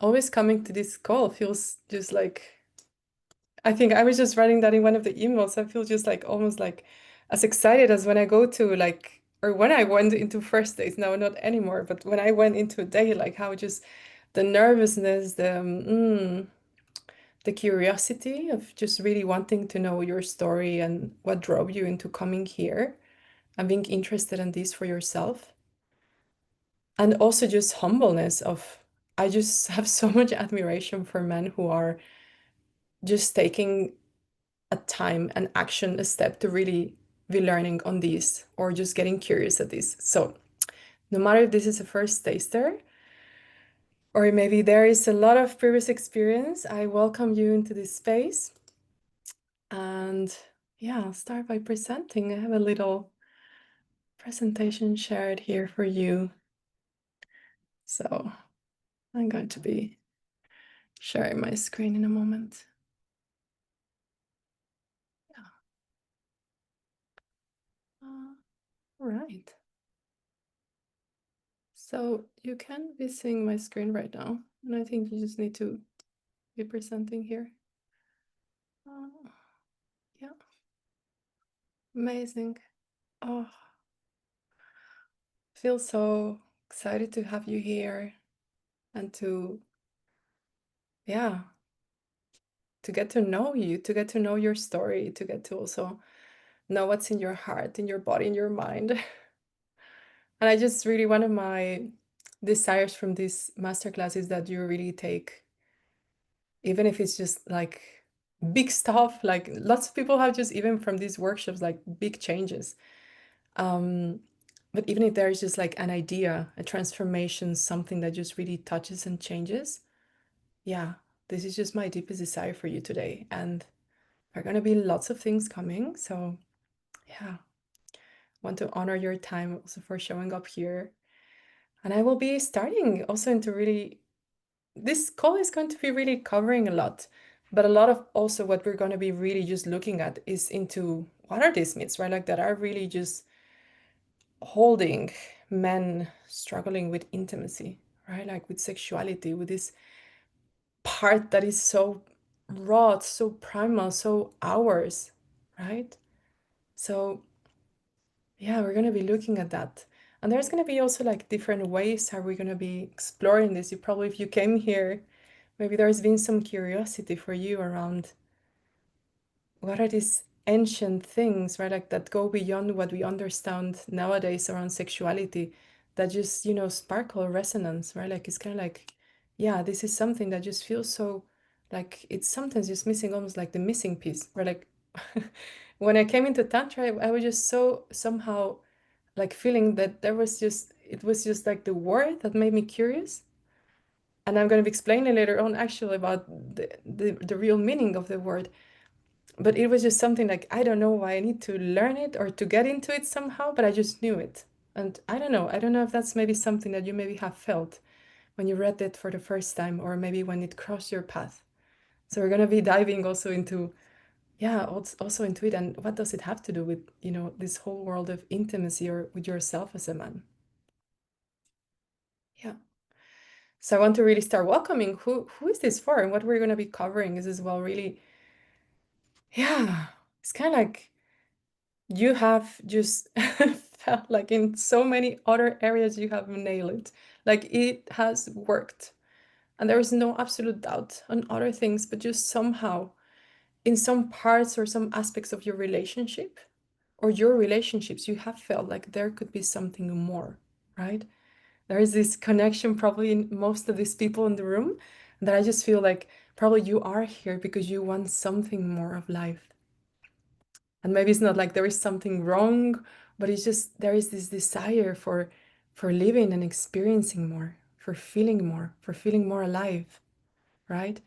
Always coming to this call feels just like I think I was just writing that in one of the emails. I feel just like almost like as excited as when I go to like or when I went into first dates. Now not anymore, but when I went into a date, like how just the nervousness, the curiosity of just really wanting to know your story and what drove you into coming here and being interested in this for yourself. And also just humbleness of I just have so much admiration for men who are just taking a time, an action, a step to really be learning on these or just getting curious at this. So no matter if this is a first taster or maybe there is a lot of previous experience, I welcome you into this space. And yeah, I'll start by presenting. I have a little presentation shared here for you. So I'm going to be sharing my screen in a moment. Yeah. All right. So you can be seeing my screen right now, and I think you just need to be presenting here. Uh, yeah, amazing. Oh, feel so excited to have you here and yeah, to get to know you, to get to know your story, to get to also know what's in your heart, in your body, in your mind. And I just really, one of my desires from this masterclass is that you really take, even if it's just like big stuff, like lots of people have just even from these workshops, like big changes. Um, but even if there's just like an idea, a transformation, something that just really touches and changes, yeah, this is just my deepest desire for you today. And there are going to be lots of things coming. So, yeah, want to honor your time also for showing up here. And I will be starting also into really, this call is going to be really covering a lot, but a lot of also what we're going to be really just looking at is into what are these myths, right? Like that are really just holding men struggling with intimacy, right? Like with sexuality, with this part that is so raw, so primal, so ours, right? So yeah, we're going to be looking at that. And there's going to be also like different ways how we're going to be exploring this. You probably, if you came here, maybe there's been some curiosity for you around what are these ancient things, right? Like that go beyond what we understand nowadays around sexuality that just, sparkle resonance, right? Like it's kind of like, yeah, this is something that just feels so like it's sometimes just missing almost like the missing piece, right? Like when I came into Tantra, I was just so somehow like feeling that there was just, it was just like the word that made me curious. And I'm going to be explaining later on actually about the real meaning of the word, but it was just something like I don't know why I need to learn it or to get into it somehow, but I just knew it. And I don't know if that's maybe something that you maybe have felt when you read it for the first time or maybe when it crossed your path. So we're going to be diving also into, yeah, also into it, and what does it have to do with, this whole world of intimacy or with yourself as a man. Yeah. So I want to really start welcoming who is this for, and what we're going to be covering is as well really, yeah, it's kind of like you have just felt like in so many other areas you have nailed it. Like it has worked. And there is no absolute doubt on other things, but just somehow in some parts or some aspects of your relationship or your relationships, you have felt like there could be something more, right? There is this connection probably in most of these people in the room that I just feel like probably you are here because you want something more of life. And maybe it's not like there is something wrong, but it's just there is this desire for living and experiencing more, for feeling more alive, right?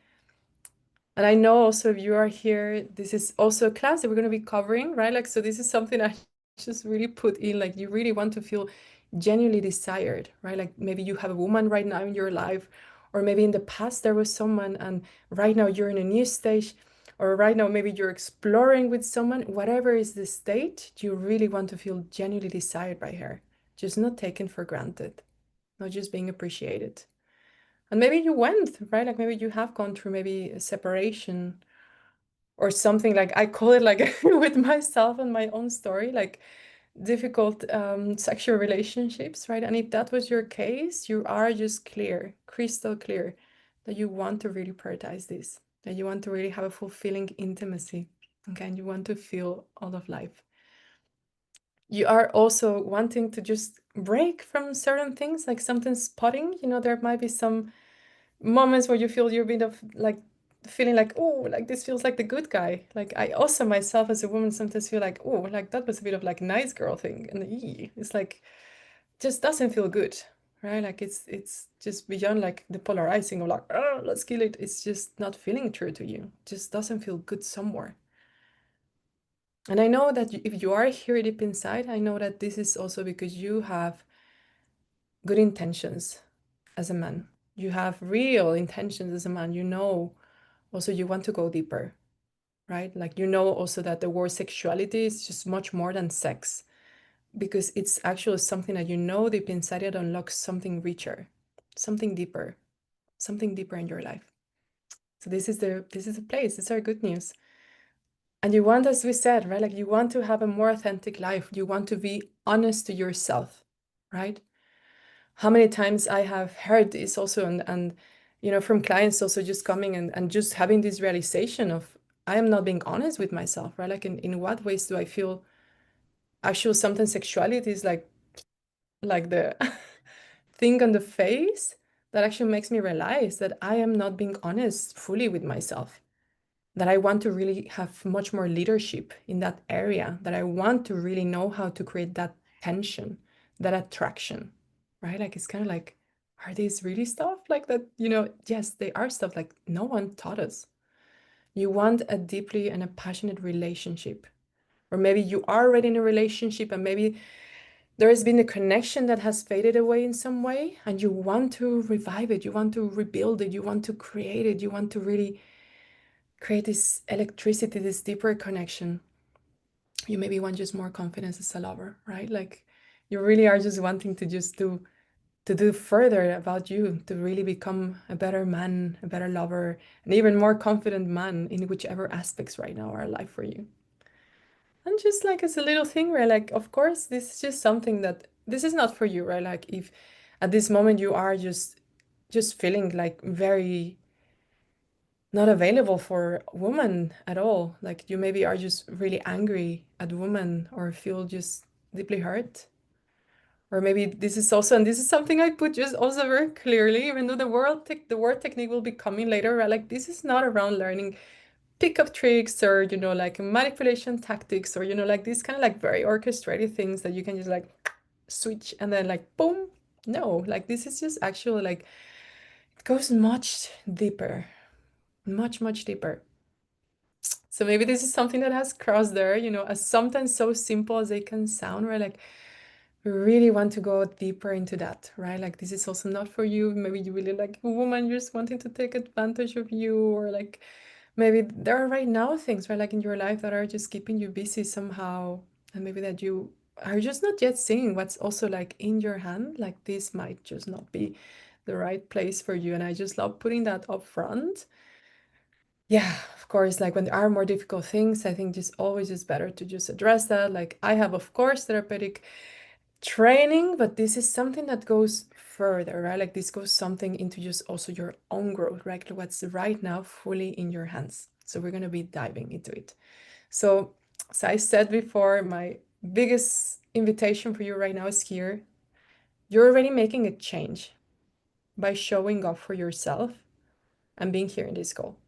And I know also if you are here, this is also a class that we're going to be covering, right? Like, so this is something I just really put in, like, you really want to feel genuinely desired, right? Like, maybe you have a woman right now in your life, or maybe in the past there was someone, and right now you're in a new stage, or right now maybe you're exploring with someone, whatever is the state, you really want to feel genuinely desired by her, just not taken for granted, not just being appreciated. And maybe you went, right? Like maybe you have gone through maybe a separation or something. Like I call it like with myself and my own story, like difficult sexual relationships, right? And if that was your case, you are just clear, crystal clear, that you want to really prioritize this, that you want to really have a fulfilling intimacy, okay? And you want to feel all of life. You are also wanting to just break from certain things, like something spotting, there might be some moments where you feel you're a bit of like feeling like, oh, like this feels like the good guy. Like I also myself as a woman sometimes feel like, oh, like that was a bit of like nice girl thing. And it's like just doesn't feel good, right? Like it's just beyond like the polarizing of like, oh, let's kill it. It's just not feeling true to you. Just doesn't feel good somewhere. And I know that if you are here deep inside, I know that this is also because you have good intentions as a man. You have real intentions as a man. Also you want to go deeper, right? Like also that the word sexuality is just much more than sex, because it's actually something that deep inside it unlocks something richer, something deeper, something deeper in your life. So this is the place. These are good news. And you want, as we said, right? Like you want to have a more authentic life. You want to be honest to yourself, right? How many times I have heard this also, and from clients also just coming and just having this realization of I am not being honest with myself, right? Like in what ways do I feel actual sometimes sexuality is like the thing on the face that actually makes me realize that I am not being honest fully with myself, that I want to really have much more leadership in that area, that I want to really know how to create that tension, that attraction, right? Like it's kind of like, are these really stuff like that? Yes, they are stuff like no one taught us. You want a deeply and a passionate relationship. Or maybe you are already in a relationship and maybe there has been a connection that has faded away in some way and you want to revive it, you want to rebuild it, you want to create it, you want to really create this electricity, this deeper connection. You maybe want just more confidence as a lover, right? Like you really are just wanting to just do further about you, to really become a better man, a better lover, an even more confident man in whichever aspects right now are alive for you. And just like as a little thing where like, of course, this is just something that this is not for you, right? Like if at this moment you are just feeling like very not available for women at all. Like you maybe are just really angry at women or feel just deeply hurt. Or maybe this is also, and this is something I put just also very clearly, even though the word technique will be coming later, right? Like this is not around learning pickup tricks or, like manipulation tactics or, like these kind of like very orchestrated things that you can just like switch and then like boom. No, like this is just actually like it goes much deeper, much, much deeper. So maybe this is something that has crossed there, as sometimes so simple as they can sound, right? Like we really want to go deeper into that, right? Like this is also not for you. Maybe you really like a woman, you're just wanting to take advantage of you, or like maybe there are right now things, right, like in your life that are just keeping you busy somehow, and maybe that you are just not yet seeing what's also like in your hand. Like this might just not be the right place for you. And I just love putting that up front. Yeah, of course, like when there are more difficult things, I think just always is better to just address that. Like I have, of course, therapeutic training, but this is something that goes further, right? Like this goes something into just also your own growth, right? What's right now fully in your hands. So we're going to be diving into it. So, as I said before, my biggest invitation for you right now is here. You're already making a change by showing up for yourself and being here in this call.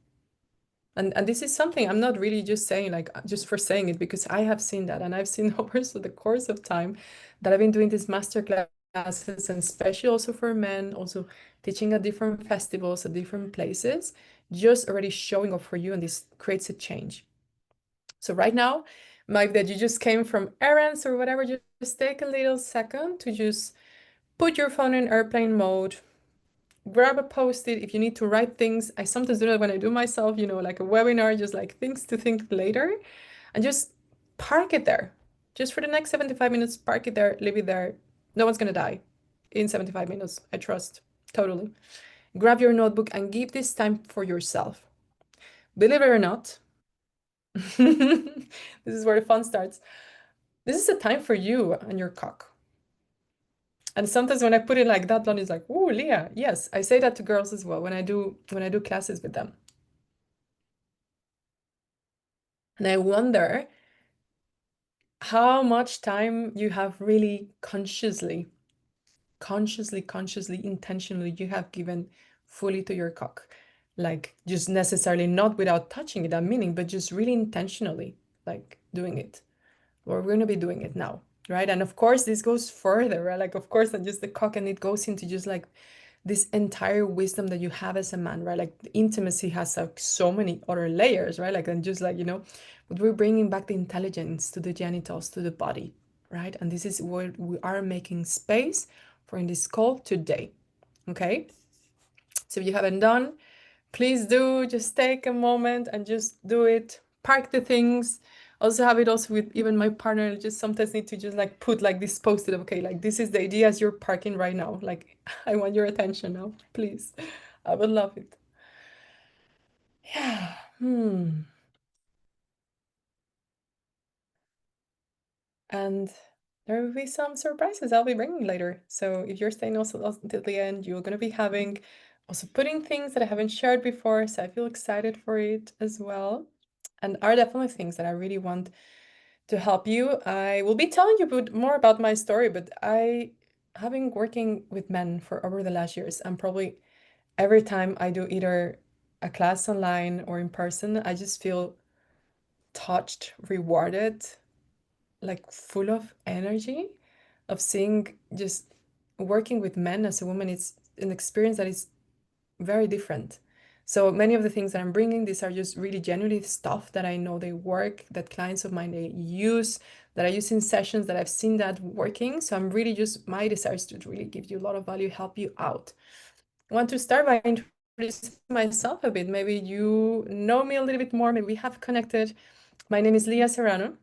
And this is something I'm not really just saying like just for saying it, because I have seen that, and I've seen over so the course of time that I've been doing these master classes, and especially also for men, also teaching at different festivals at different places, just already showing up for you, and this creates a change. So right now, Mike, that you just came from errands or whatever, just take a little second to just put your phone in airplane mode, grab a post-it if you need to write things. I sometimes do that when I do myself, like a webinar, just like things to think later, and just park it there. Just for the next 75 minutes, park it there, leave it there. No one's gonna die in 75 minutes, I trust, totally. grab your notebook and give this time for yourself. Believe it or not, this is where the fun starts. This is a time for you and your cock. And sometimes when I put it like that, Lonnie's like, "Oh, Leah, yes." I say that to girls as well when I do classes with them. And I wonder how much time you have really consciously, intentionally, you have given fully to your cock. Like just necessarily not without touching it, I'm meaning, but just really intentionally, like doing it. Or we're gonna be doing it now, right? And of course, this goes further, right? Like, of course, not just the cock, and it goes into just like this entire wisdom that you have as a man, right? Like the intimacy has like so many other layers, right? Like, and just like, but we're bringing back the intelligence to the genitals, to the body, right? And this is what we are making space for in this call today, okay? So if you haven't done, please do just take a moment and just do it. Park the things. Also have it also with even my partner, just sometimes need to just like put like this post-it, okay, like this is the idea as you're parking right now. Like I want your attention now, please. I would love it. Yeah. And there will be some surprises I'll be bringing later. So if you're staying also until the end, you're gonna be having also putting things that I haven't shared before. So I feel excited for it as well. And are definitely things that I really want to help you. I will be telling you more about my story, but I have been working with men for over the last years, and probably every time I do either a class online or in person, I just feel touched, rewarded, like full of energy of seeing just working with men as a woman. It's an experience that is very different. So many of the things that I'm bringing, these are just really genuinely stuff that I know they work, that clients of mine they use, that I use in sessions, that I've seen that working. So I'm really just, my desire is to really give you a lot of value, help you out. I want to start by introducing myself a bit. Maybe you know me a little bit more, maybe we have connected. My name is Leah Serrano,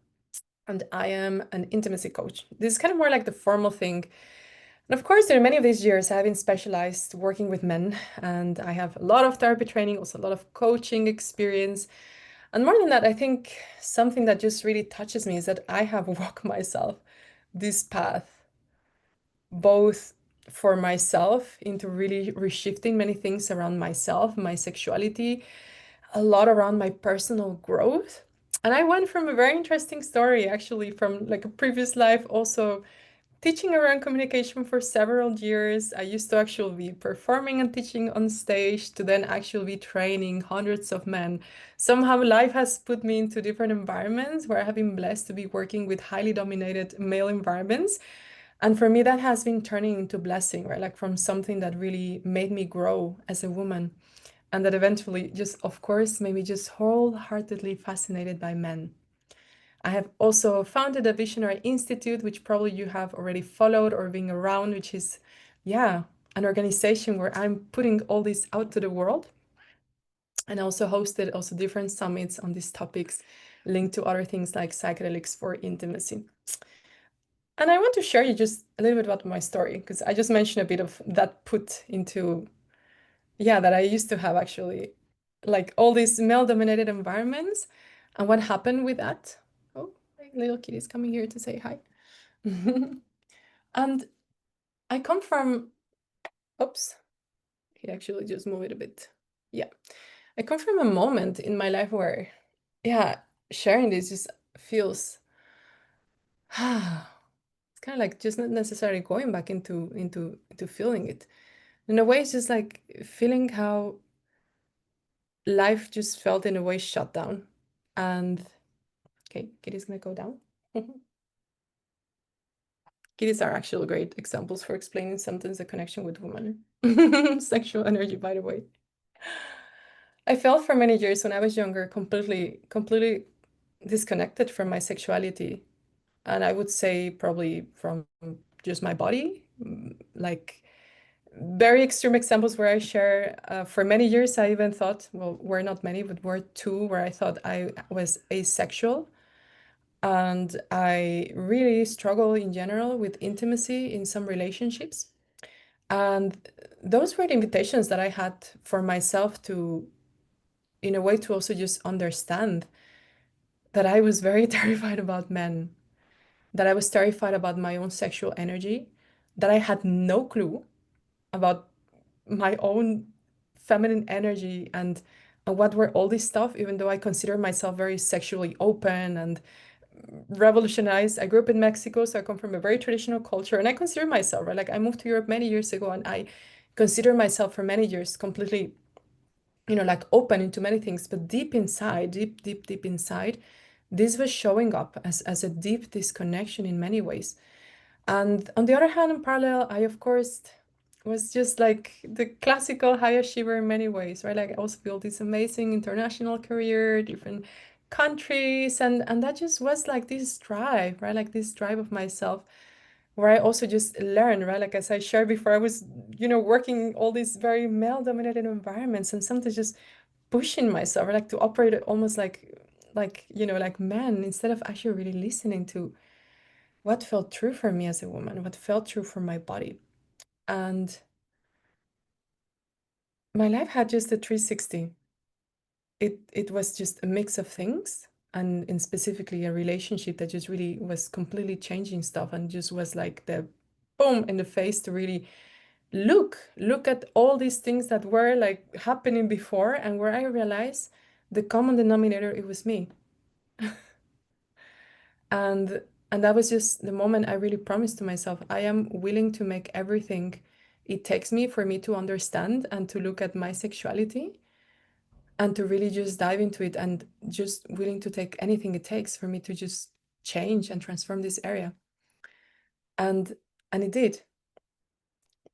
and I am an intimacy coach. This is kind of more like the formal thing. And of course, in many of these years, I've been specialized working with men, and I have a lot of therapy training, also a lot of coaching experience. And more than that, I think something that just really touches me is that I have walked myself this path, both for myself into really reshifting many things around myself, my sexuality, a lot around my personal growth. And I went from a very interesting story, actually, from like a previous life, also teaching around communication for several years. I used to actually be performing and teaching on stage to then actually be training hundreds of men. Somehow life has put me into different environments where I have been blessed to be working with highly dominated male environments. And for me, that has been turning into blessing, right? Like from something that really made me grow as a woman. And that eventually just, of course, made me just wholeheartedly fascinated by men. I have also founded a Visionary Institute, which probably you have already followed or been around, which is, yeah, an organization where I'm putting all this out to the world. And I also hosted also different summits on these topics linked to other things like psychedelics for intimacy. And I want to share you just a little bit about my story, because I just mentioned a bit of that put into, yeah, that I used to have actually, like all these male-dominated environments and what happened with that. Oh, my little kitty is coming here to say hi. And I come from, oops, he actually just moved it a bit. Yeah. I come from a moment in my life where, yeah, sharing this just feels, it's kind of like just not necessarily going back into feeling it. In a way, it's just like feeling how life just felt in a way shut down. And okay, Kitty's gonna go down. Kitties are actually great examples for explaining sometimes the connection with women. Sexual energy, by the way. I felt for many years when I was younger completely disconnected from my sexuality. And I would say probably from just my body. Like very extreme examples where I share, for many years, I even thought, well, were not many, but were two where I thought I was asexual. And I really struggle in general with intimacy in some relationships. And those were the invitations that I had for myself to, in a way, to also just understand that I was very terrified about men, that I was terrified about my own sexual energy, that I had no clue about my own feminine energy and what were all this stuff, even though I consider myself very sexually open and revolutionized. I grew up in Mexico, so I come from a very traditional culture, and I consider myself, right? Like I moved to Europe many years ago, and I consider myself for many years completely, like open into many things. But deep inside, deep, deep, deep inside, this was showing up as a deep disconnection in many ways. And on the other hand, in parallel, I of course was just like the classical high achiever in many ways, right? Like I also built this amazing international career, different countries, and that just was like this drive, right? Like this drive of myself, where I also just learned, right? Like as I shared before, I was, working all these very male-dominated environments, and sometimes just pushing myself, right? Like to operate almost like men, instead of actually really listening to what felt true for me as a woman, what felt true for my body. And my life had just a 360. It was just a mix of things, and in specifically a relationship that just really was completely changing stuff, and just was like the boom in the face to really look at all these things that were like happening before, and where I realized the common denominator, it was me. And that was just the moment I really promised to myself, I am willing to make everything it takes me for me to understand and to look at my sexuality, and to really just dive into it, and just willing to take anything it takes for me to just change and transform this area. And it did.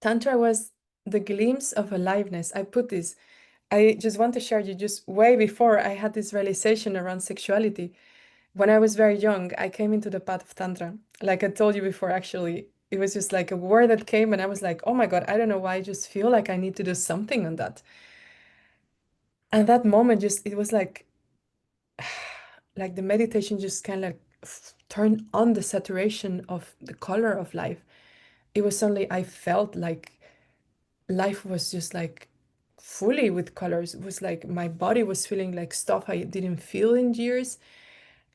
Tantra was the glimpse of aliveness. I put this, I just want to share you, just way before I had this realization around sexuality. When I was very young, I came into the path of Tantra. Like I told you before, actually, it was just like a word that came, and I was like, oh my God, I don't know why. I just feel like I need to do something on that. And that moment, just, it was like the meditation just kind of like turned on the saturation of the color of life. It was suddenly, I felt like life was just like fully with colors. It was like my body was feeling like stuff I didn't feel in years.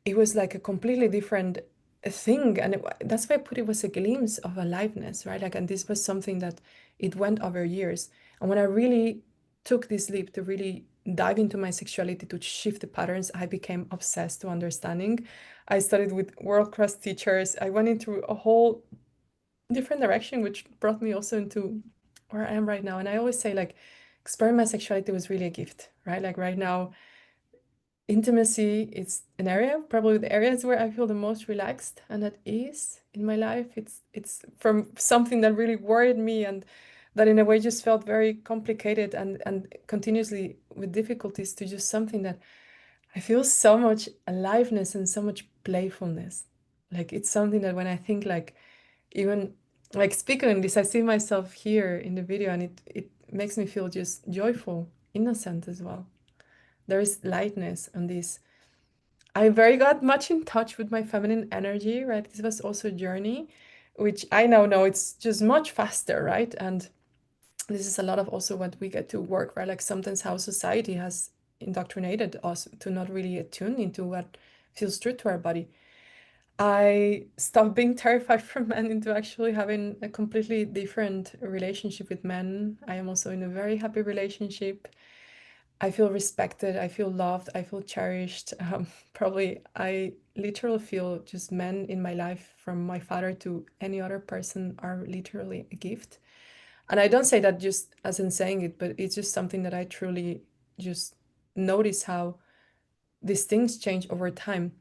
It was like a completely different thing, and that's why I put it was a glimpse of aliveness, right? Like, and this was something that it went over years. And when I really took this leap to really dive into my sexuality, to shift the patterns, I became obsessed to understanding. I studied with world-class teachers. I went into a whole different direction, which brought me also into where I am right now. And I always say, like, exploring my sexuality was really a gift, right? Like right now, intimacy is an area, probably the areas where I feel the most relaxed and at ease in my life. It's from something that really worried me, and that in a way just felt very complicated and continuously with difficulties, to just something that I feel so much aliveness and so much playfulness. Like it's something that when I think, like, even like speaking on this, I see myself here in the video, and it makes me feel just joyful, innocent as well. There is lightness on this. I very got much in touch with my feminine energy, right? This was also a journey, which I now know it's just much faster, right? And this is a lot of also what we get to work, right? Like sometimes how society has indoctrinated us to not really attune into what feels true to our body. I stopped being terrified from men into actually having a completely different relationship with men. I am also in a very happy relationship. I feel respected, I feel loved, I feel cherished. Probably I literally feel just men in my life, from my father to any other person, are literally a gift. And I don't say that just as in saying it, but it's just something that I truly just notice how these things change over time.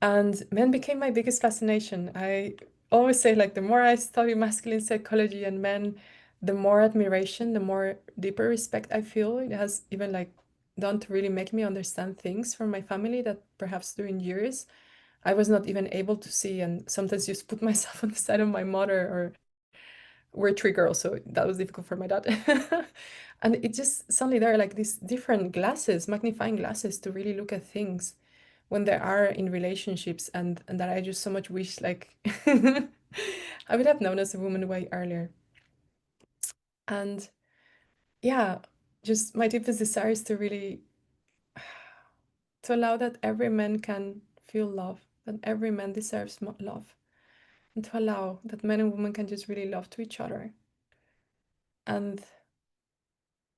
And men became my biggest fascination. I always say, like, the more I study masculine psychology and men, the more admiration, the more deeper respect I feel. It has even like done to really make me understand things from my family that perhaps during years I was not even able to see, and sometimes just put myself on the side of my mother. Or we're three girls, so that was difficult for my dad. And it just suddenly there are like these different glasses, magnifying glasses, to really look at things when they are in relationships, and that I just so much wish, like, I would have known as a woman way earlier. And yeah, just my deepest desire is to really to allow that every man can feel love, that every man deserves love, and to allow that men and women can just really love to each other. And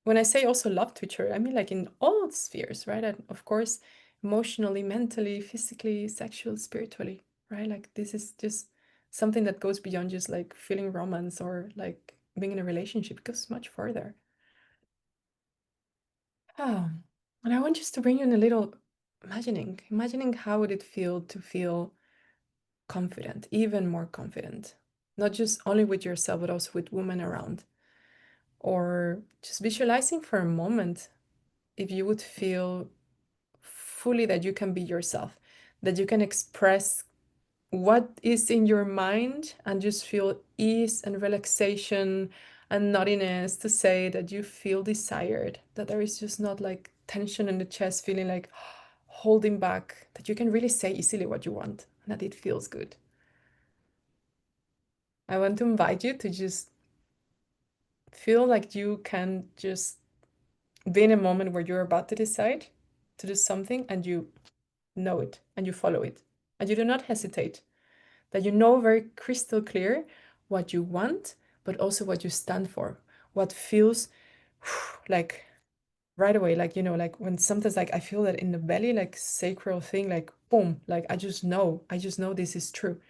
when I say also love to each other, I mean like in all spheres, right? And of course, emotionally, mentally, physically, sexual, spiritually, right? Like this is just something that goes beyond just like feeling romance or like being in a relationship. It goes much further. Oh, and I want just to bring you in a little imagining how would it feel to feel confident, even more confident, not just only with yourself, but also with women around. Or just visualizing for a moment if you would feel fully that you can be yourself, that you can express what is in your mind and just feel ease and relaxation and nuttiness to say that you feel desired, that there is just not like tension in the chest, feeling like holding back, that you can really say easily what you want and that it feels good. I want to invite you to just feel like you can just be in a moment where you're about to decide to do something and you know it and you follow it and you do not hesitate, that you know very crystal clear what you want, but also what you stand for, what feels like right away, like, you know, like when sometimes like I feel that in the belly, like sacral thing, like boom, like I just know this is true,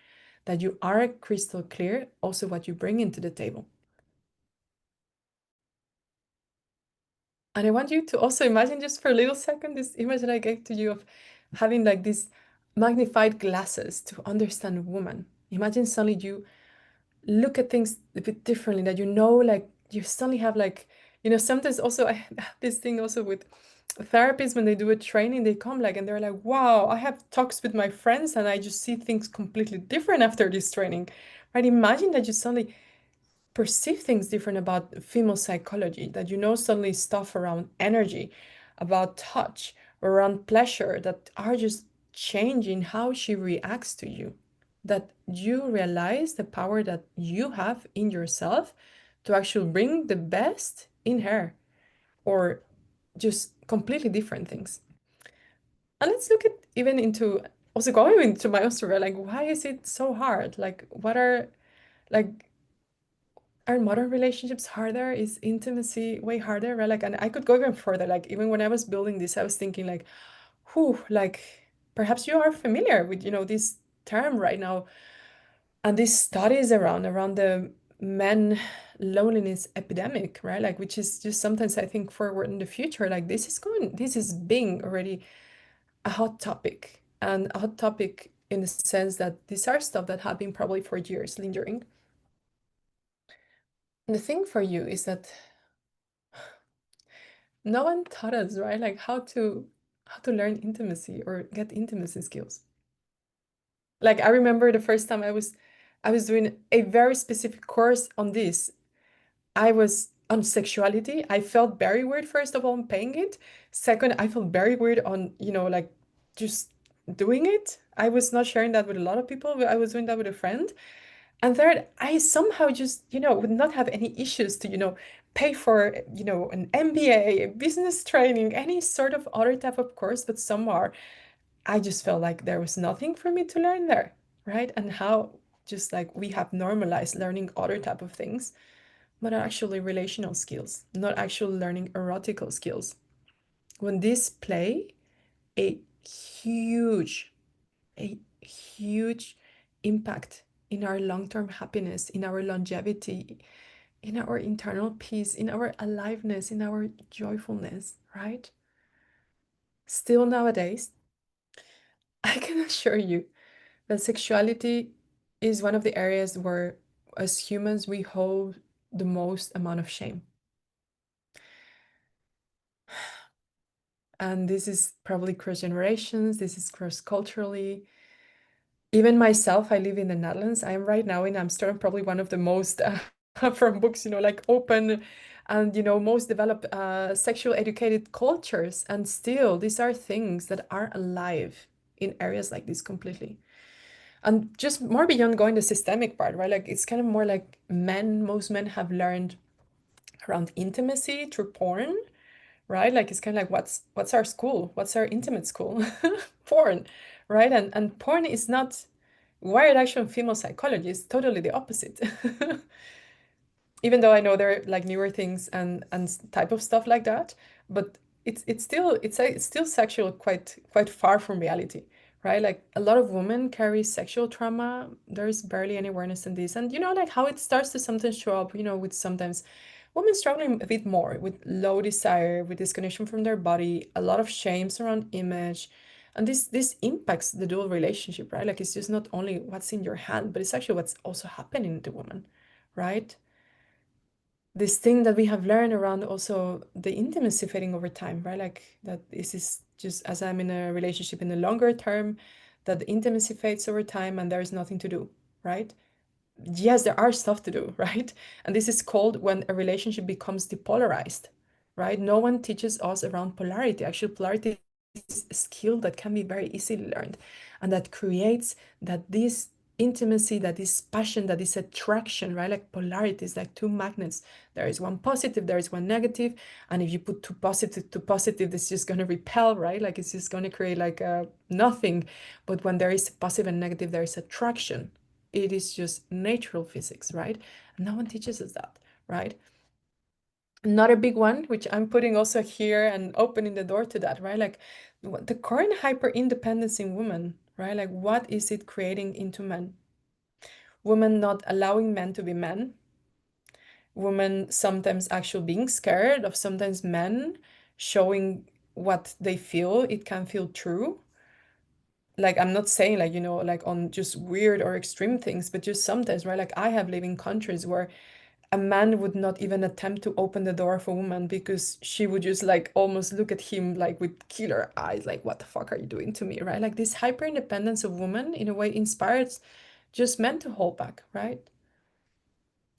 that you are crystal clear also what you bring into the table. And I want you to also imagine just for a little second this image that I gave to you of having like these magnified glasses to understand a woman. Imagine suddenly you look at things a bit differently, that you know, like you suddenly have like, you know, sometimes also I have this thing also with therapists when they do a training, they come like and they're like, wow, I have talks with my friends and I just see things completely different after this training. Right? Imagine that you suddenly perceive things different about female psychology, that you know suddenly stuff around energy, about touch, around pleasure that are just changing how she reacts to you. That you realize the power that you have in yourself to actually bring the best in her, or just completely different things. And let's look at even into also going into my Australia, like why is it so hard? Like what like are modern relationships harder? Is intimacy way harder? Right? Like, and I could go even further. Like, even when I was building this, I was thinking, like, whew, like, perhaps you are familiar with, you know, this term right now, and these studies around the men loneliness epidemic, right? Like, which is just sometimes I think forward in the future, like, this is being already a hot topic, and a hot topic in the sense that these are stuff that have been probably for years lingering. And the thing for you is that no one taught us, right? Like how to learn intimacy or get intimacy skills. Like I remember the first time I was doing a very specific course on this. I was on sexuality. I felt very weird first of all on paying it. Second, I felt very weird on, you know, like just doing it. I was not sharing that with a lot of people, but I was doing that with a friend. And third, I somehow just, you know, would not have any issues to, you know, pay for, you know, an MBA, business training, any sort of other type of course, but somewhere I just felt like there was nothing for me to learn there, right? And how just like we have normalized learning other type of things, but are actually relational skills, not actually learning erotical skills. When these play a huge a huge impact in our long-term happiness, in our longevity, in our internal peace, in our aliveness, in our joyfulness, right? Still nowadays, I can assure you that sexuality is one of the areas where, as humans, we hold the most amount of shame. And this is probably cross generations, this is cross culturally. Even myself, I live in the Netherlands. I am right now in Amsterdam, probably one of the most, from books, you know, like open and, you know, most developed sexual educated cultures. And still, these are things that are alive in areas like this completely. And just more beyond going the systemic part, right? Like it's kind of more like men, most men have learned around intimacy through porn, right? Like it's kind of like what's our school? What's our intimate school? Porn, right? And porn is not wired action female psychology, is totally the opposite. Even though I know there are like newer things and type of stuff like that, but it's still sexual, quite far from reality, right? Like a lot of women carry sexual trauma. There's barely any awareness in this, and you know, like how it starts to sometimes show up, you know, with sometimes women struggling a bit more with low desire, with disconnection from their body, a lot of shames around image. And this impacts the dual relationship, right? Like it's just not only what's in your hand, but it's actually what's also happening to women, right? This thing that we have learned around also the intimacy fading over time, right? Like that this is just as I'm in a relationship in the longer term, that the intimacy fades over time and there is nothing to do, right? Yes, there are stuff to do, right? And this is called when a relationship becomes depolarized, right? No one teaches us around polarity. Actually, polarity is a skill that can be very easily learned and that creates that this intimacy, that this passion, that this attraction, right? Like polarity is like two magnets. There is one positive, there is one negative, and if you put two positive to positive, it's just going to repel, right? Like it's just going to create like nothing. But when there is positive and negative, there is attraction. It is just natural physics, right? No one teaches us that, right? Another big one, which I'm putting also here and opening the door to that, right? Like the current hyper independence in women, right? Like what is it creating into men? Women not allowing men to be men. Women sometimes actually being scared of sometimes men showing what they feel. It can feel true. Like I'm not saying like, you know, like on just weird or extreme things, but just sometimes, right? Like I have lived in countries where a man would not even attempt to open the door for a woman because she would just like almost look at him like with killer eyes, like, what the fuck are you doing to me, right? Like this hyper independence of women in a way inspires just men to hold back, right?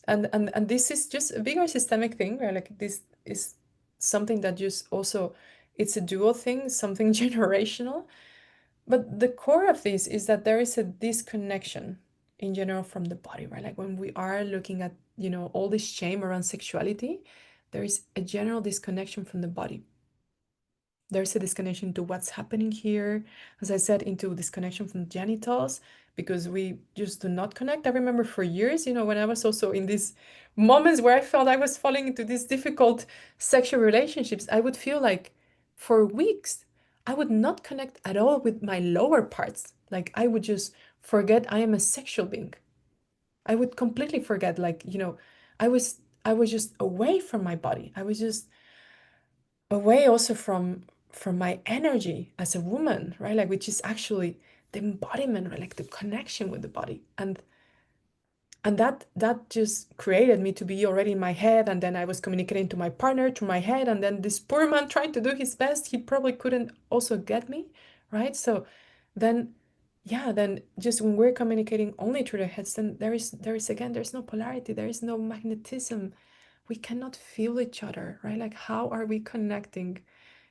And this is just a bigger systemic thing, right? Like this is something that just also it's a dual thing, something generational. But the core of this is that there is a disconnection in general from the body, right? Like when we are looking at, you know, all this shame around sexuality, there is a general disconnection from the body. There's a disconnection to what's happening here, as I said, into disconnection from the genitals, because we just do not connect. I remember for years, you know, when I was also in these moments where I felt I was falling into these difficult sexual relationships, I would feel like for weeks, I would not connect at all with my lower parts. Like I would just forget I am a sexual being. I would completely forget, like, you know, I was just away from my body. I was just away also from my energy as a woman, right? Like which is actually the embodiment, right? Like the connection with the body. And that just created me to be already in my head, and then I was communicating to my partner through my head, and then this poor man trying to do his best, he probably couldn't also get me, right? So then yeah, then just when we're communicating only through the heads, then there is again, there's no polarity, there is no magnetism. We cannot feel each other, right? Like how are we connecting?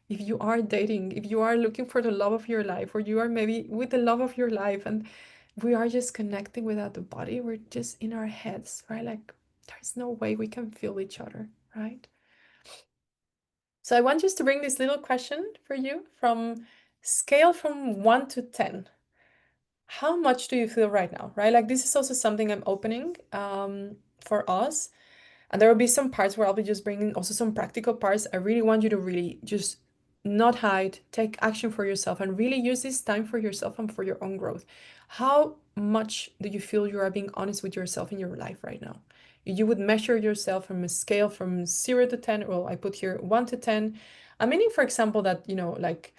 If you are dating, if you are looking for the love of your life, or you are maybe with the love of your life, and we are just connecting without the body, we're just in our heads, right? Like there's no way we can feel each other, right? So I want just to bring this little question for you from scale from 1 to 10. How much do you feel right now, right? Like this is also something I'm opening for us. And there will be some parts where I'll be just bringing also some practical parts. I really want you to really just not hide, take action for yourself, and really use this time for yourself and for your own growth. How much do you feel you are being honest with yourself in your life right now? You would measure yourself from a scale from 0 to 10. Well, I put here 1 to 10. I'm meaning, for example, that, you know, like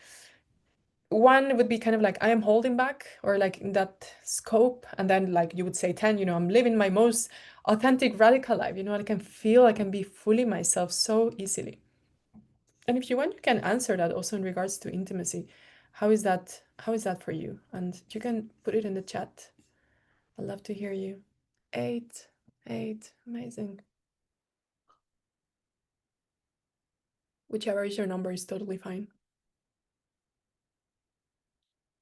one would be kind of like I am holding back, or like in that scope, and then like you would say 10, you know, I'm living my most authentic radical life, you know, I can feel I can be fully myself so easily. And if you want, you can answer that also in regards to intimacy. How is that for you? And you can put it in the chat. I'd love to hear you. 8, 8, amazing. Whichever is your number is totally fine.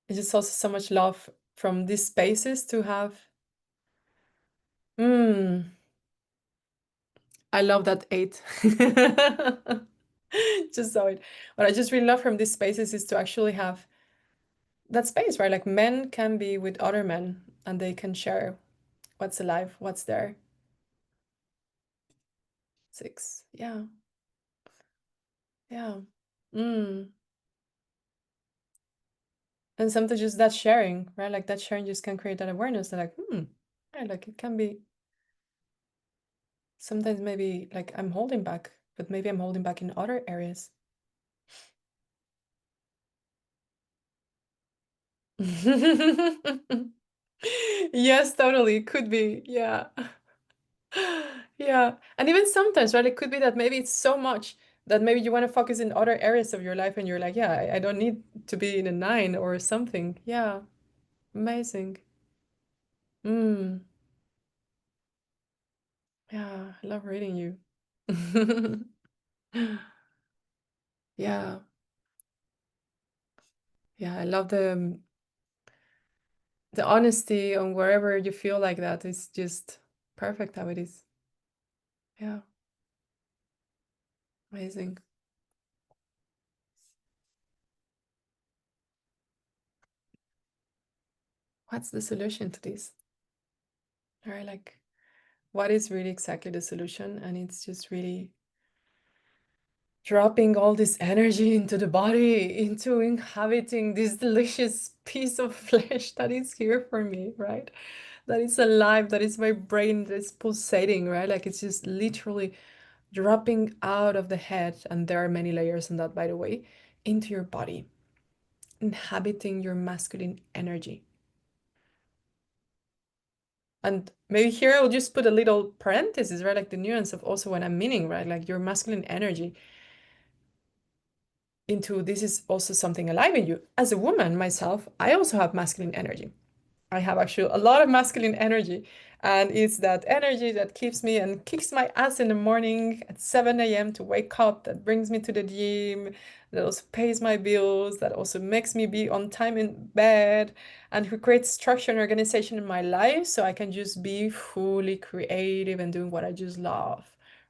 It's just also so much love from these spaces to have. Hmm. I love that eight. Just saw it. What I just really love from these spaces is to actually have that space, right? Like men can be with other men and they can share what's alive, what's there. Six. Yeah. Yeah. Mm. And sometimes just that sharing, right? Like that sharing just can create that awareness that like, right, like it can be sometimes maybe like I'm holding back, but maybe I'm holding back in other areas. Yes, totally. Could be. Yeah. Yeah. And even sometimes, right, it could be that maybe it's so much that maybe you want to focus in other areas of your life and you're like, yeah, I don't need to be in a nine or something. Yeah. Amazing. Mm. Yeah. I love reading you. Yeah. Yeah. I love the honesty on wherever you feel like that. It's just perfect how it is. Yeah. Amazing. What's the solution to this? All right. Like, what is really exactly the solution? And it's just really dropping all this energy into the body, into inhabiting this delicious piece of flesh that is here for me, right? That is alive, that is my brain that is pulsating, right? Like it's just literally dropping out of the head, and there are many layers in that, by the way, into your body, inhabiting your masculine energy. And maybe here I'll just put a little parenthesis, right? Like the nuance of also what I'm meaning, right? Like your masculine energy into this is also something alive in you. As a woman myself, I also have masculine energy. I have actually a lot of masculine energy, and it's that energy that keeps me and kicks my ass in the morning at 7 a.m. to wake up, that brings me to the gym, that also pays my bills, that also makes me be on time in bed, and who creates structure and organization in my life so I can just be fully creative and doing what I just love.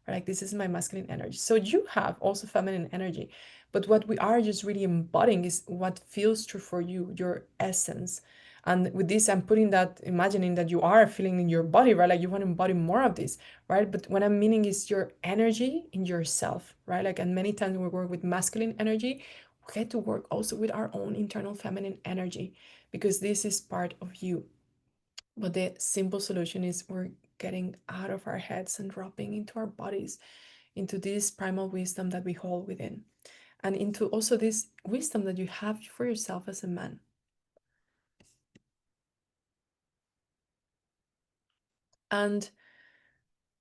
Like this is my masculine energy. So you have also feminine energy, but what we are just really embodying is what feels true for you, your essence. And with this, I'm putting that, imagining that you are feeling in your body, right? Like you want to embody more of this, right? But what I'm meaning is your energy in yourself, right? Like, and many times we work with masculine energy, we get to work also with our own internal feminine energy because this is part of you. But the simple solution is we're getting out of our heads and dropping into our bodies, into this primal wisdom that we hold within, and into also this wisdom that you have for yourself as a man. And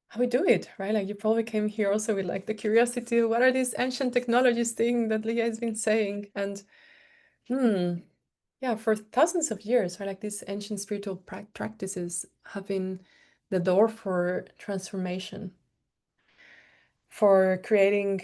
how we do it, right? Like you probably came here also with like the curiosity, what are these ancient technologies thing that Leah has been saying? And hmm, yeah, for thousands of years, right? Like these ancient spiritual practices have been the door for transformation, for creating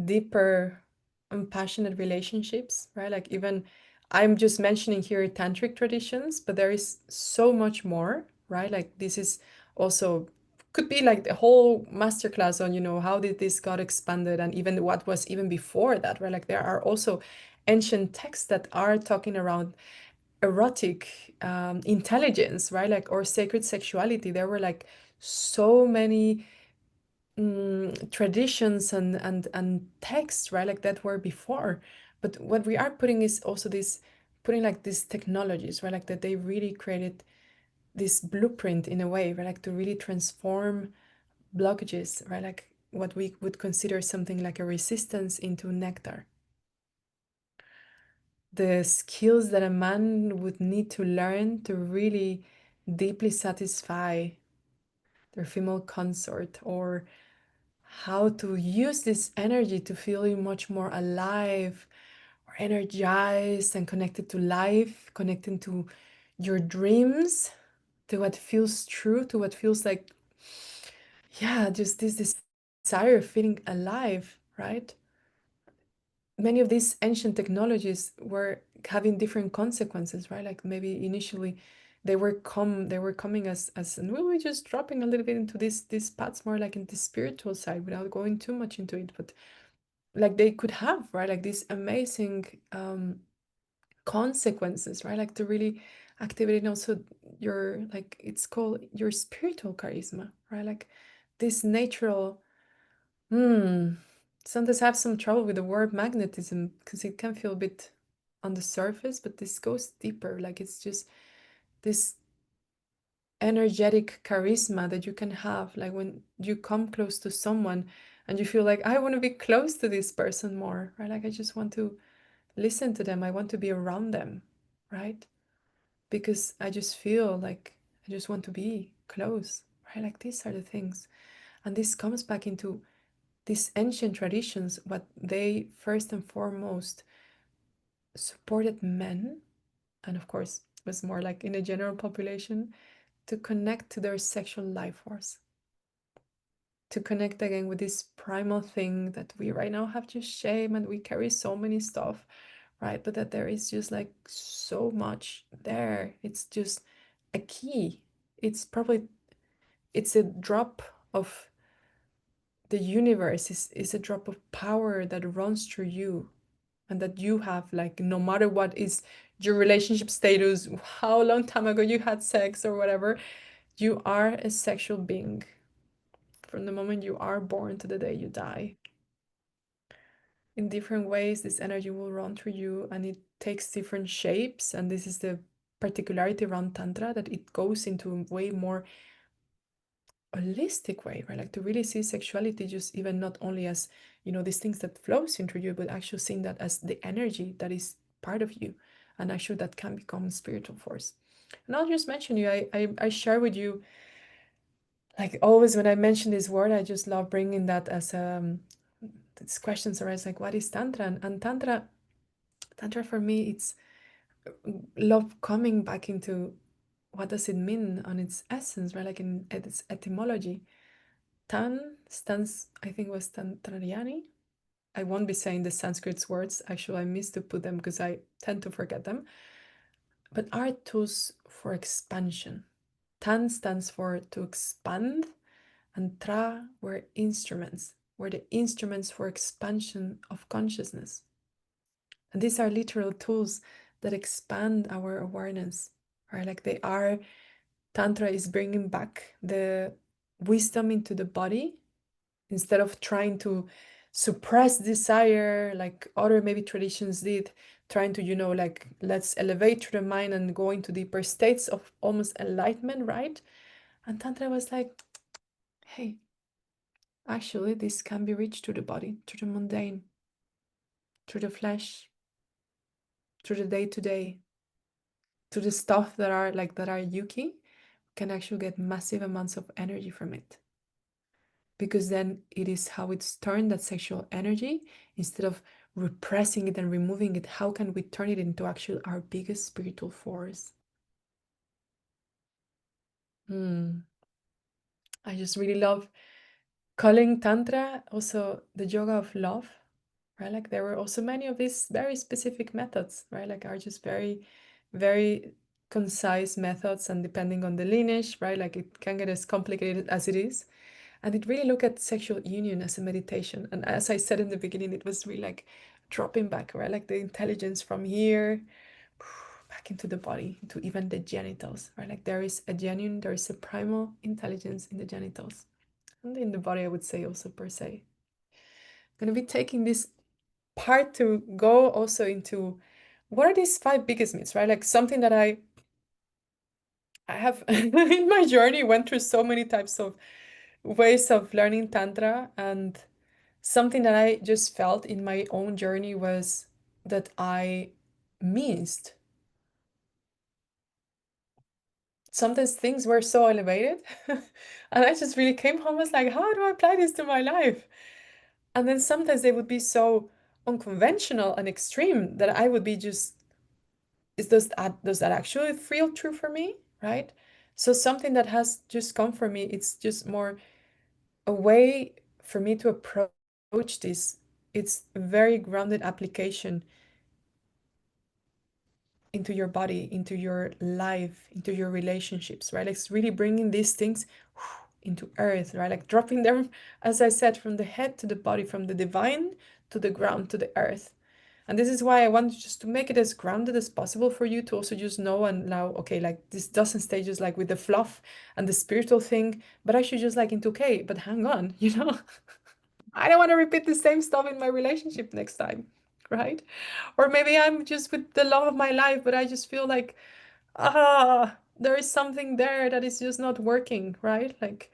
deeper and passionate relationships, right? Like even I'm just mentioning here tantric traditions, but there is so much more, right? Like this is also could be like the whole masterclass on, how did this got expanded and even what was even before that, right? Like there are also ancient texts that are talking around erotic intelligence, right? Like or sacred sexuality. There were like so many traditions and texts, right, like that were before. But what we are putting is also this, putting like these technologies, right, like that they really created this blueprint in a way, right, like to really transform blockages, right, like what we would consider something like a resistance into nectar. The skills that a man would need to learn to really deeply satisfy their female consort, or how to use this energy to feel you much more alive or energized and connected to life, connecting to your dreams, to what feels true, to what feels like, yeah, just this desire of feeling alive, right? Many of these ancient technologies were having different consequences, right? Like maybe initially they were coming as and we were just dropping a little bit into this paths more like in the spiritual side without going too much into it, but like they could have, right, like these amazing consequences, right, like to really activate also your, like it's called your spiritual charisma, right, like this natural, hmm, sometimes I have some trouble with the word magnetism because it can feel a bit on the surface, but this goes deeper, like it's just this energetic charisma that you can have, like when you come close to someone and you feel like I want to be close to this person more, right, like I just want to listen to them, I want to be around them, right, because I just feel like I just want to be close, right, like these are the things. And this comes back into these ancient traditions, what they first and foremost supported men, and of course was more like in the general population, to connect to their sexual life force, to connect again with this primal thing that we right now have just shame and we carry so many stuff, right, but that there is just like so much there. It's just a key. It's probably, it's a drop of the universe, is a drop of power that runs through you, and that you have, like no matter what is your relationship status, how long time ago you had sex or whatever, you are a sexual being from the moment you are born to the day you die. In different ways this energy will run through you, and it takes different shapes, and this is the particularity around tantra, that it goes into a way more holistic way, right, like to really see sexuality just even not only as, you know, these things that flows into you, but actually seeing that as the energy that is part of you, and actually that can become spiritual force. And I'll just mention you, I share with you, like always when I mention this word, I just love bringing that as these questions arise, like what is tantra, and tantra for me it's love coming back into what does it mean on its essence, right, like in its etymology. Tan stands, I think was Tantrayani. I won't be saying the Sanskrit words. Actually, I miss to put them because I tend to forget them. But are tools for expansion. Tan stands for to expand, and Tra were the instruments for expansion of consciousness. And these are literal tools that expand our awareness, right? Like they are, Tantra is bringing back the wisdom into the body instead of trying to suppress desire like other maybe traditions did, trying to, you know, like let's elevate through the mind and go into deeper states of almost enlightenment, right? And Tantra was like, hey, actually this can be reached through the body, through the mundane, through the flesh, through the day-to-day, through the stuff that are like that are yuki, can actually get massive amounts of energy from it, because then it is how it's turned, that sexual energy, instead of repressing it and removing it, how can we turn it into actually our biggest spiritual force? I just really love calling tantra also the yoga of love, right? Like there were also many of these very specific methods, right, like are just very very concise methods, and depending on the lineage, right, like it can get as complicated as it is. And it really looked at sexual union as a meditation. And as I said in the beginning, it was really like dropping back, right? Like the intelligence from here back into the body, into even the genitals, right? Like there is a primal intelligence in the genitals. And in the body, I would say also per se. I'm gonna be taking this part to go also into what are these 5 biggest myths, right? Like something that I have in my journey went through so many types of ways of learning tantra, and something that I just felt in my own journey was that I missed. Sometimes things were so elevated, and I just really came home, was like, how do I apply this to my life? And then sometimes they would be so unconventional and extreme that I would be just, does that actually feel true for me? Right? So something that has just come for me, it's just more a way for me to approach this. It's a very grounded application into your body, into your life, into your relationships, right? Like it's really bringing these things into earth, right? Like dropping them, as I said, from the head to the body, from the divine to the ground to the earth. And this is why I want just to make it as grounded as possible for you to also just know and now, okay, like this doesn't stay just like with the fluff and the spiritual thing, but actually just like into, okay, but hang on, I don't want to repeat the same stuff in my relationship next time, right? Or maybe I'm just with the love of my life, but I just feel like, there is something there that is just not working, right? Like,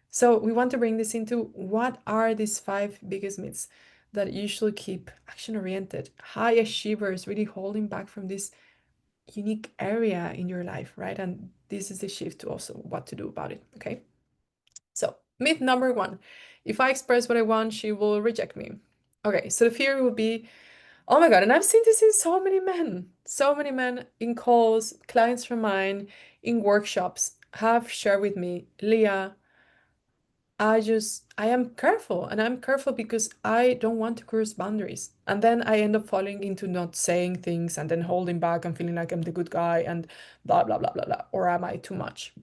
so we want to bring this into what are these five biggest myths that usually keep action-oriented, high achievers really holding back from this unique area in your life, right? And this is the shift to also what to do about it, okay? So, myth number one, if I express what I want, she will reject me. Okay, so the fear will be, oh my God, and I've seen this in so many men in calls, clients from mine, in workshops have shared with me, Leah, I am careful and I'm careful because I don't want to cross boundaries. And then I end up falling into not saying things and then holding back and feeling like I'm the good guy and blah, blah, blah, blah, blah. Or am I too much?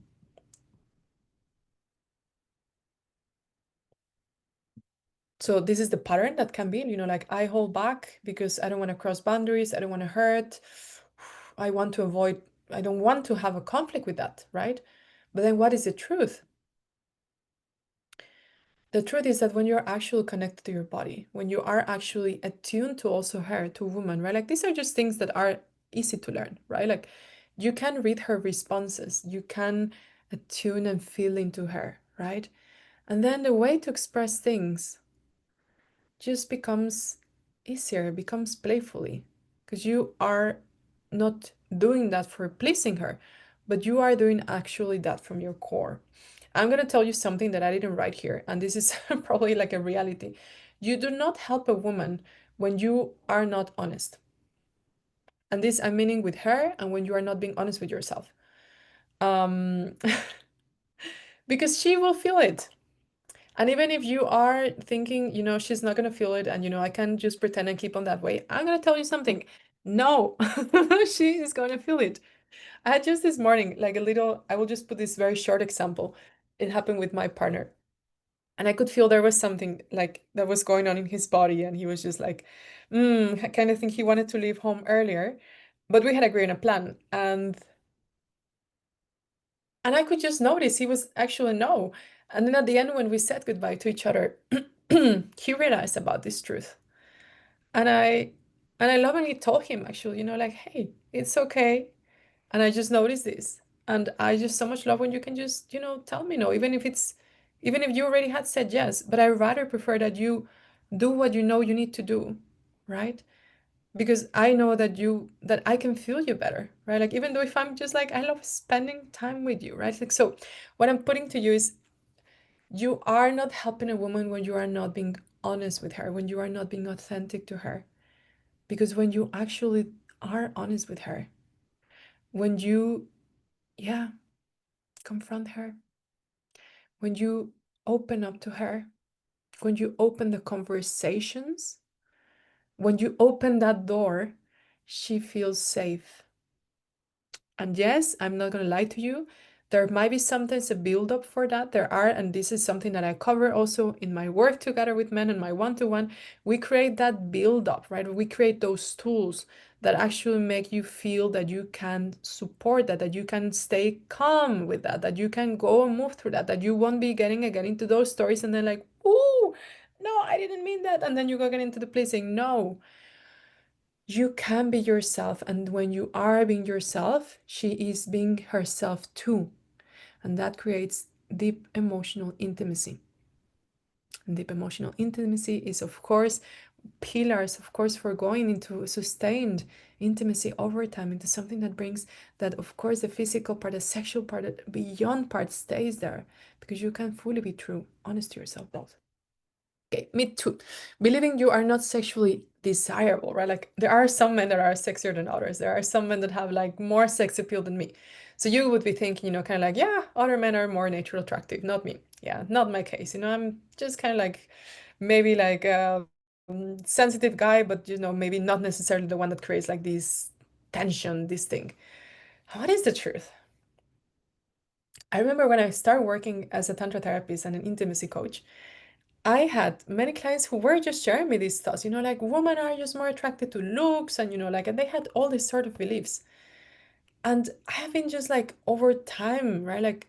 So this is the pattern that can be, like I hold back because I don't want to cross boundaries. I don't want to hurt. I want to avoid, I don't want to have a conflict with that, right? But then what is the truth? The truth is that when you're actually connected to your body, when you are actually attuned to also her, to woman, right? Like these are just things that are easy to learn, right? Like you can read her responses, you can attune and feel into her, right? And then the way to express things just becomes easier, becomes playfully, because you are not doing that for pleasing her, but you are doing actually that from your core. I'm going to tell you something that I didn't write here, and this is probably like a reality. You do not help a woman when you are not honest. And this I'm meaning with her and when you are not being honest with yourself. Um, because she will feel it. And even if you are thinking, she's not going to feel it and, I can just pretend and keep on that way, I'm going to tell you something. No, she is going to feel it. I had just this morning, like a little, I will just put this very short example. It happened with my partner. And I could feel there was something like that was going on in his body. And he was just like, I kind of think he wanted to leave home earlier. But we had agreed on a plan. And I could just notice he was actually no. And then at the end, when we said goodbye to each other, he realized about this truth. And I lovingly told him actually, like, hey, it's okay. And I just noticed this. And I just so much love when you can just, tell me no, even if you already had said yes, but I rather prefer that you do what you know you need to do, right? Because I know that I can feel you better, right? Like even though if I'm just like I love spending time with you, right? Like so what I'm putting to you is you are not helping a woman when you are not being honest with her, when you are not being authentic to her. Because when you actually are honest with her, when you, yeah, confront her, when you open up to her, when you open the conversations, when you open that door, she feels safe. And yes, I'm not gonna lie to you, there might be sometimes a build-up for that. There are, and this is something that I cover also in my work together with men and my one-to-one. We create that build-up, right? We create those tools that actually make you feel that you can support that, that you can stay calm with that, that you can go and move through that, that you won't be getting again into those stories and then like, ooh, no, I didn't mean that. And then you go again into the place saying, no, you can be yourself, and when you are being yourself, she is being herself too, and that creates deep emotional intimacy. And deep emotional intimacy is, of course, pillars, of course, for going into sustained intimacy over time, into something that brings that, of course, the physical part, the sexual part, the beyond part stays there because you can fully be true, honest to yourself both. Okay, me too. Believing you are not sexually desirable, right? Like there are some men that are sexier than others. There are some men that have like more sex appeal than me. So you would be thinking, kind of like, yeah, other men are more natural attractive, not me. Yeah, not my case. I'm just kind of like maybe like a sensitive guy, but maybe not necessarily the one that creates like these tension, this thing. What is the truth? I remember when I started working as a tantra therapist and an intimacy coach, I had many clients who were just sharing me these thoughts, like women are just more attracted to looks, and like, and they had all these sort of beliefs. And I have been just like over time, right, like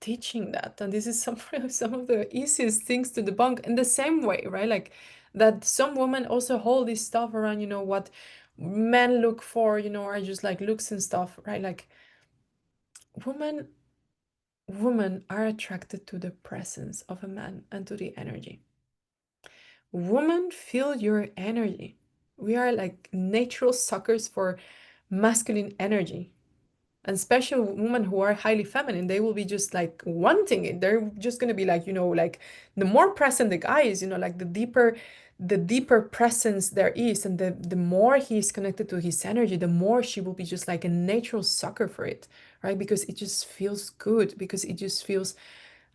teaching that. And this is some of the easiest things to debunk in the same way, right? Like that some women also hold this stuff around, what men look for, are just like looks and stuff, right? Like women women are attracted to the presence of a man and to the energy. Women feel your energy. We are like natural suckers for masculine energy. And especially women who are highly feminine, they will be just like wanting it. They're just gonna be like, like the more present the guy is, like the deeper presence there is, and the more he's connected to his energy, the more she will be just like a natural sucker for it, right? Because it just feels good, because it just feels,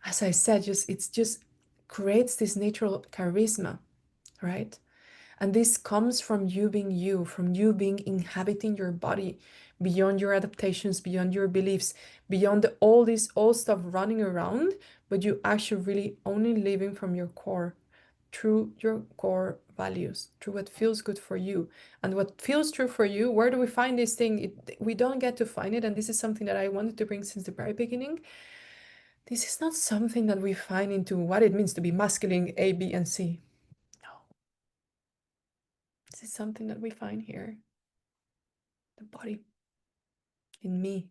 as I said, just creates this natural charisma, right? And this comes from you, from you being inhabiting your body beyond your adaptations, beyond your beliefs, beyond all this old stuff running around, but you actually really only living from your core, through your core values, through what feels good for you. And what feels true for you, where do we find this thing? We don't get to find it. And this is something that I wanted to bring since the very beginning. This is not something that we find into what it means to be masculine, A, B, and C. No, this is something that we find here, the body, in me,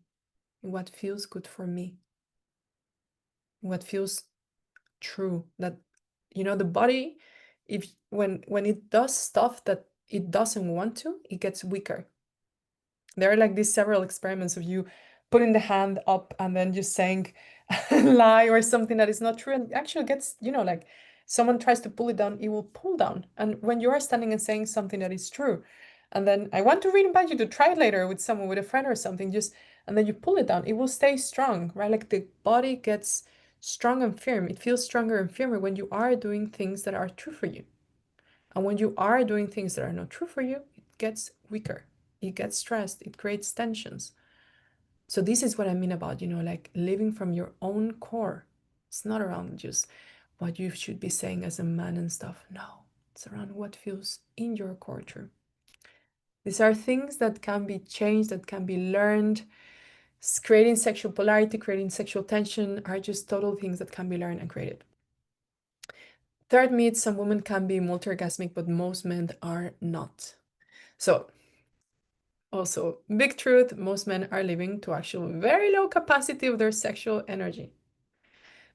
in what feels good for me, in what feels true. That the body, if when it does stuff that it doesn't want to, it gets weaker. There are like these several experiments of you putting the hand up and then just saying a lie or something that is not true, and it actually gets, like someone tries to pull it down, it will pull down. And when you are standing and saying something that is true, and then I want to really invite you to try it later with someone, with a friend or something, just and then you pull it down, it will stay strong, right? Like the body gets strong and firm. It feels stronger and firmer when you are doing things that are true for you. And when you are doing things that are not true for you, it gets weaker. It gets stressed. It creates tensions. So this is what I mean about, like living from your own core. It's not around just what you should be saying as a man and stuff. No, it's around what feels in your core true. These are things that can be changed, that can be learned. Creating sexual polarity, creating sexual tension are just total things that can be learned and created. Third myth, some women can be multi-orgasmic, but most men are not. So also, big truth, most men are living to actual very low capacity of their sexual energy.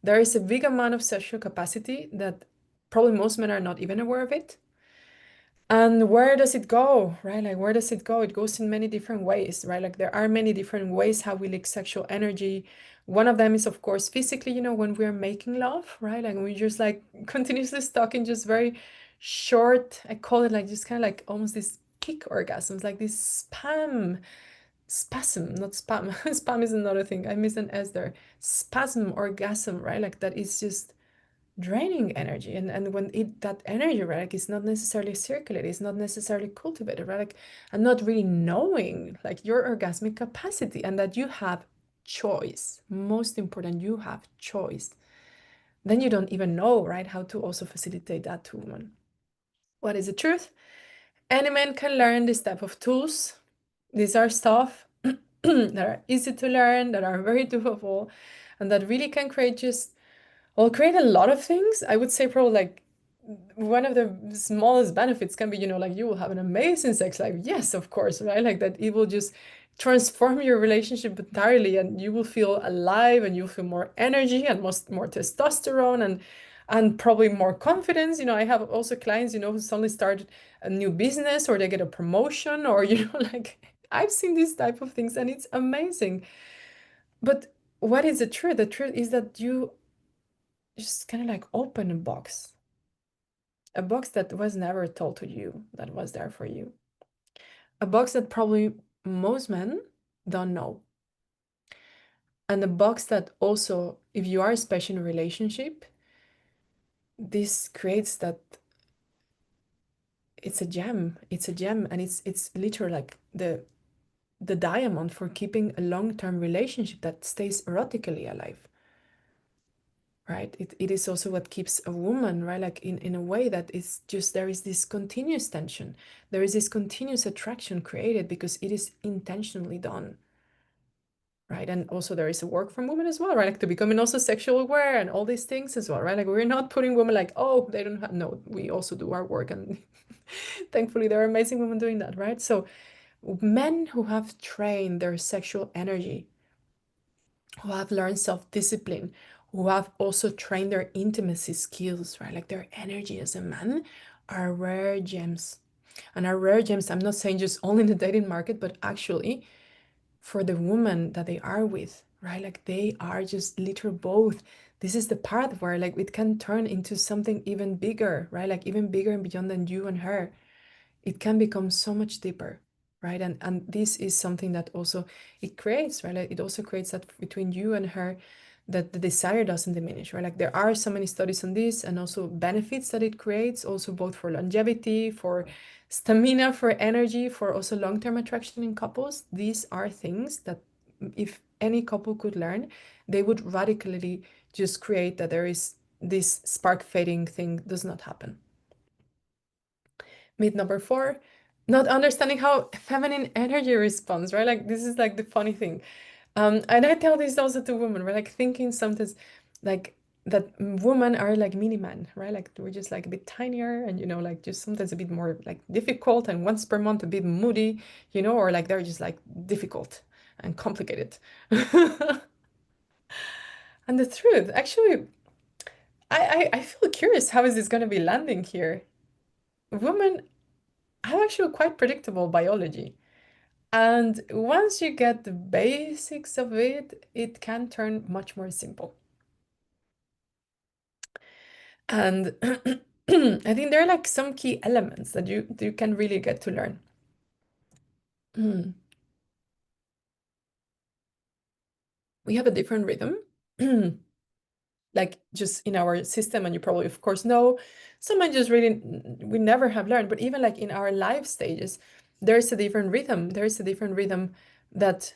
There is a big amount of sexual capacity that probably most men are not even aware of it. And where does it go, right? Like, where does it go? It goes in many different ways, right? Like, there are many different ways how we leak sexual energy. One of them is, of course, physically, when we're making love, right? Like, we just like continuously stuck in just very short, I call it like just kind of like almost this kick orgasms, like this spasm, not spam. Spam is another thing. I missed an S there. Spasm orgasm, right? Like, that is just draining energy, and when that energy, right, like, it's not necessarily circulated, it's not necessarily cultivated, right, like, and not really knowing like your orgasmic capacity, and that you have choice. Most important, you have choice. Then you don't even know, right, how to also facilitate that to women. What is the truth? Any man can learn this type of tools. These are stuff that are easy to learn, that are very doable, and that really can create just, well, create a lot of things. I would say probably like one of the smallest benefits can be, like you will have an amazing sex life. Yes, of course, right? Like that it will just transform your relationship entirely, and you will feel alive, and you'll feel more energy and more testosterone, and probably more confidence. I have also clients, who suddenly start a new business, or they get a promotion, or like I've seen these type of things, and it's amazing. But what is the truth? The truth is that you just kind of like open a box that was never told to you, that was there for you, a box that probably most men don't know, and a box that also, if you are especially in a relationship, this creates that it's a gem, and it's literally like the diamond for keeping a long-term relationship that stays erotically alive, right? It is also what keeps a woman, right? Like in a way that is just, there is this continuous tension. There is this continuous attraction created because it is intentionally done, right? And also there is a work from women as well, right? Like to becoming also sexual aware and all these things as well, right? Like we're not putting women like, oh, they don't have, no, we also do our work. And thankfully there are amazing women doing that, right? So men who have trained their sexual energy, who have learned self-discipline, who have also trained their intimacy skills, right? Like their energy as a man are rare gems. And are rare gems, I'm not saying just only in the dating market, but actually for the woman that they are with, right? Like they are just literal both. This is the part where like it can turn into something even bigger, right? Like even bigger and beyond than you and her. It can become so much deeper, right? And this is something that also it creates, right? Like it also creates that between you and her, that the desire doesn't diminish, right? Like there are so many studies on this and also benefits that it creates, also both for longevity, for stamina, for energy, for also long-term attraction in couples. These are things that if any couple could learn, they would radically just create that there is this spark fading thing does not happen. Myth number four, not understanding how feminine energy responds, right? Like this is like the funny thing. And I tell this also to women, right? Like thinking sometimes like that women are like mini men, right? Like we're just like a bit tinier and like just sometimes a bit more like difficult and once per month a bit moody, or like they're just like difficult and complicated. And the truth, actually, I feel curious how is this going to be landing here? Women have actually quite predictable biology. And once you get the basics of it, it can turn much more simple. And I think there are like some key elements that you can really get to learn. We have a different rhythm. Like just in our system, and you probably of course know, some I just really we never have learned, but even like in our life stages, there's a different rhythm. There's a different rhythm that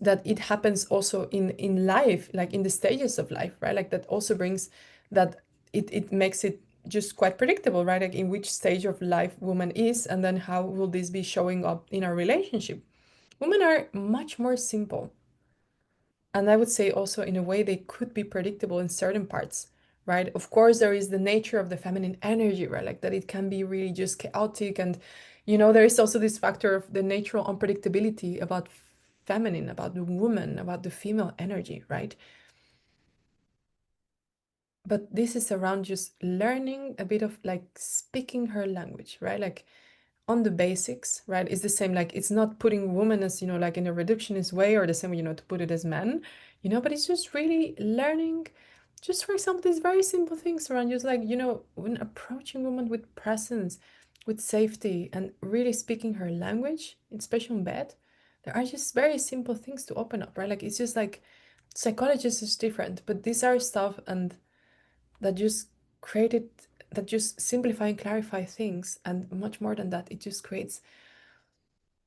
it happens also in life, like in the stages of life, right? Like that also brings that it makes it just quite predictable, right? Like in which stage of life woman is, and then how will this be showing up in our relationship. Women are much more simple, and I would say also in a way they could be predictable in certain parts, right? Of course, there is the nature of the feminine energy, right? Like that it can be really just chaotic. And, there is also this factor of the natural unpredictability about feminine, about the woman, about the female energy, right? But this is around just learning a bit of like speaking her language, right? Like on the basics, right? It's the same, like it's not putting women as, like in a reductionist way or the same way, to put it as men, but it's just really learning, just for example, these very simple things around just like, when approaching women with presence, with safety, and really speaking her language, especially in bed, there are just very simple things to open up, right? Like it's just like psychologist is different, but these are stuff and that just created that just simplify and clarify things, and much more than that, it just creates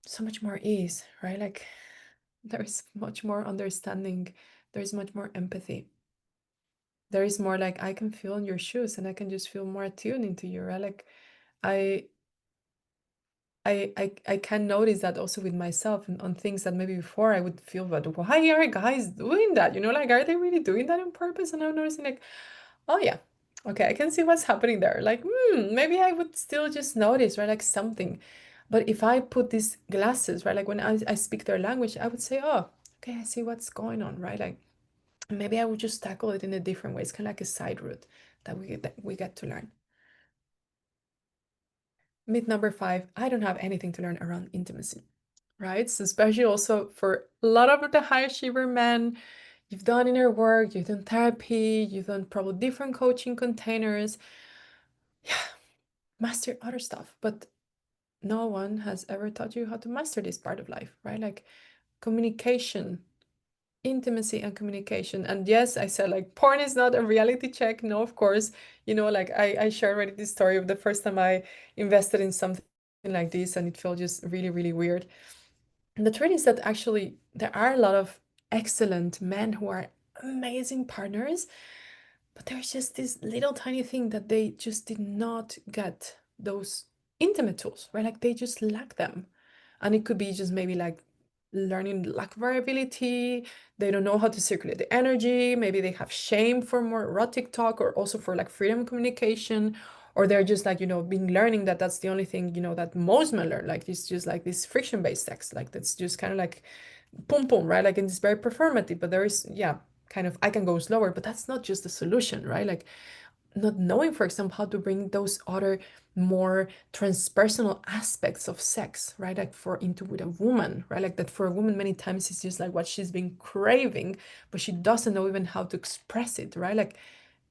so much more ease, right? Like there is much more understanding, there is much more empathy, there is more like I can feel in your shoes and I can just feel more attuned into you, right? Like i I can notice that also with myself and on things that maybe before I would feel, but why are guys doing that, like are they really doing that on purpose? And I'm noticing like, oh yeah. Okay, I can see what's happening there. Like, maybe I would still just notice, right? Like something. But if I put these glasses, right? Like when I speak their language, I would say, oh, okay, I see what's going on, right? Like maybe I would just tackle it in a different way. It's kind of like a side route that we get to learn. Myth number five, I don't have anything to learn around intimacy, right? So especially also for a lot of the high achiever men, you've done inner work, you've done therapy, you've done probably different coaching containers, master other stuff, but no one has ever taught you how to master this part of life, right? Like communication, intimacy and communication. And yes, I said like porn is not a reality check. No, of course, like I shared already this story of the first time I invested in something like this and it felt just really, really weird. And the truth is that actually there are a lot of excellent men who are amazing partners, but there's just this little tiny thing that they just did not get those intimate tools, right? Like they just lack them. And it could be just maybe like learning lack variability. They don't know how to circulate the energy. Maybe they have shame for more erotic talk or also for like freedom communication. Or they're just like, being learning that that's the only thing, that most men learn. Like it's just like this friction-based sex. Like that's just kind of like boom, boom, right? Like it's very performative, but there is, yeah, kind of, I can go slower, but that's not just the solution, right? Like not knowing, for example, how to bring those other more transpersonal aspects of sex, right? Like for into with a woman, right? Like that for a woman, many times it's just like what she's been craving, but she doesn't know even how to express it, right? Like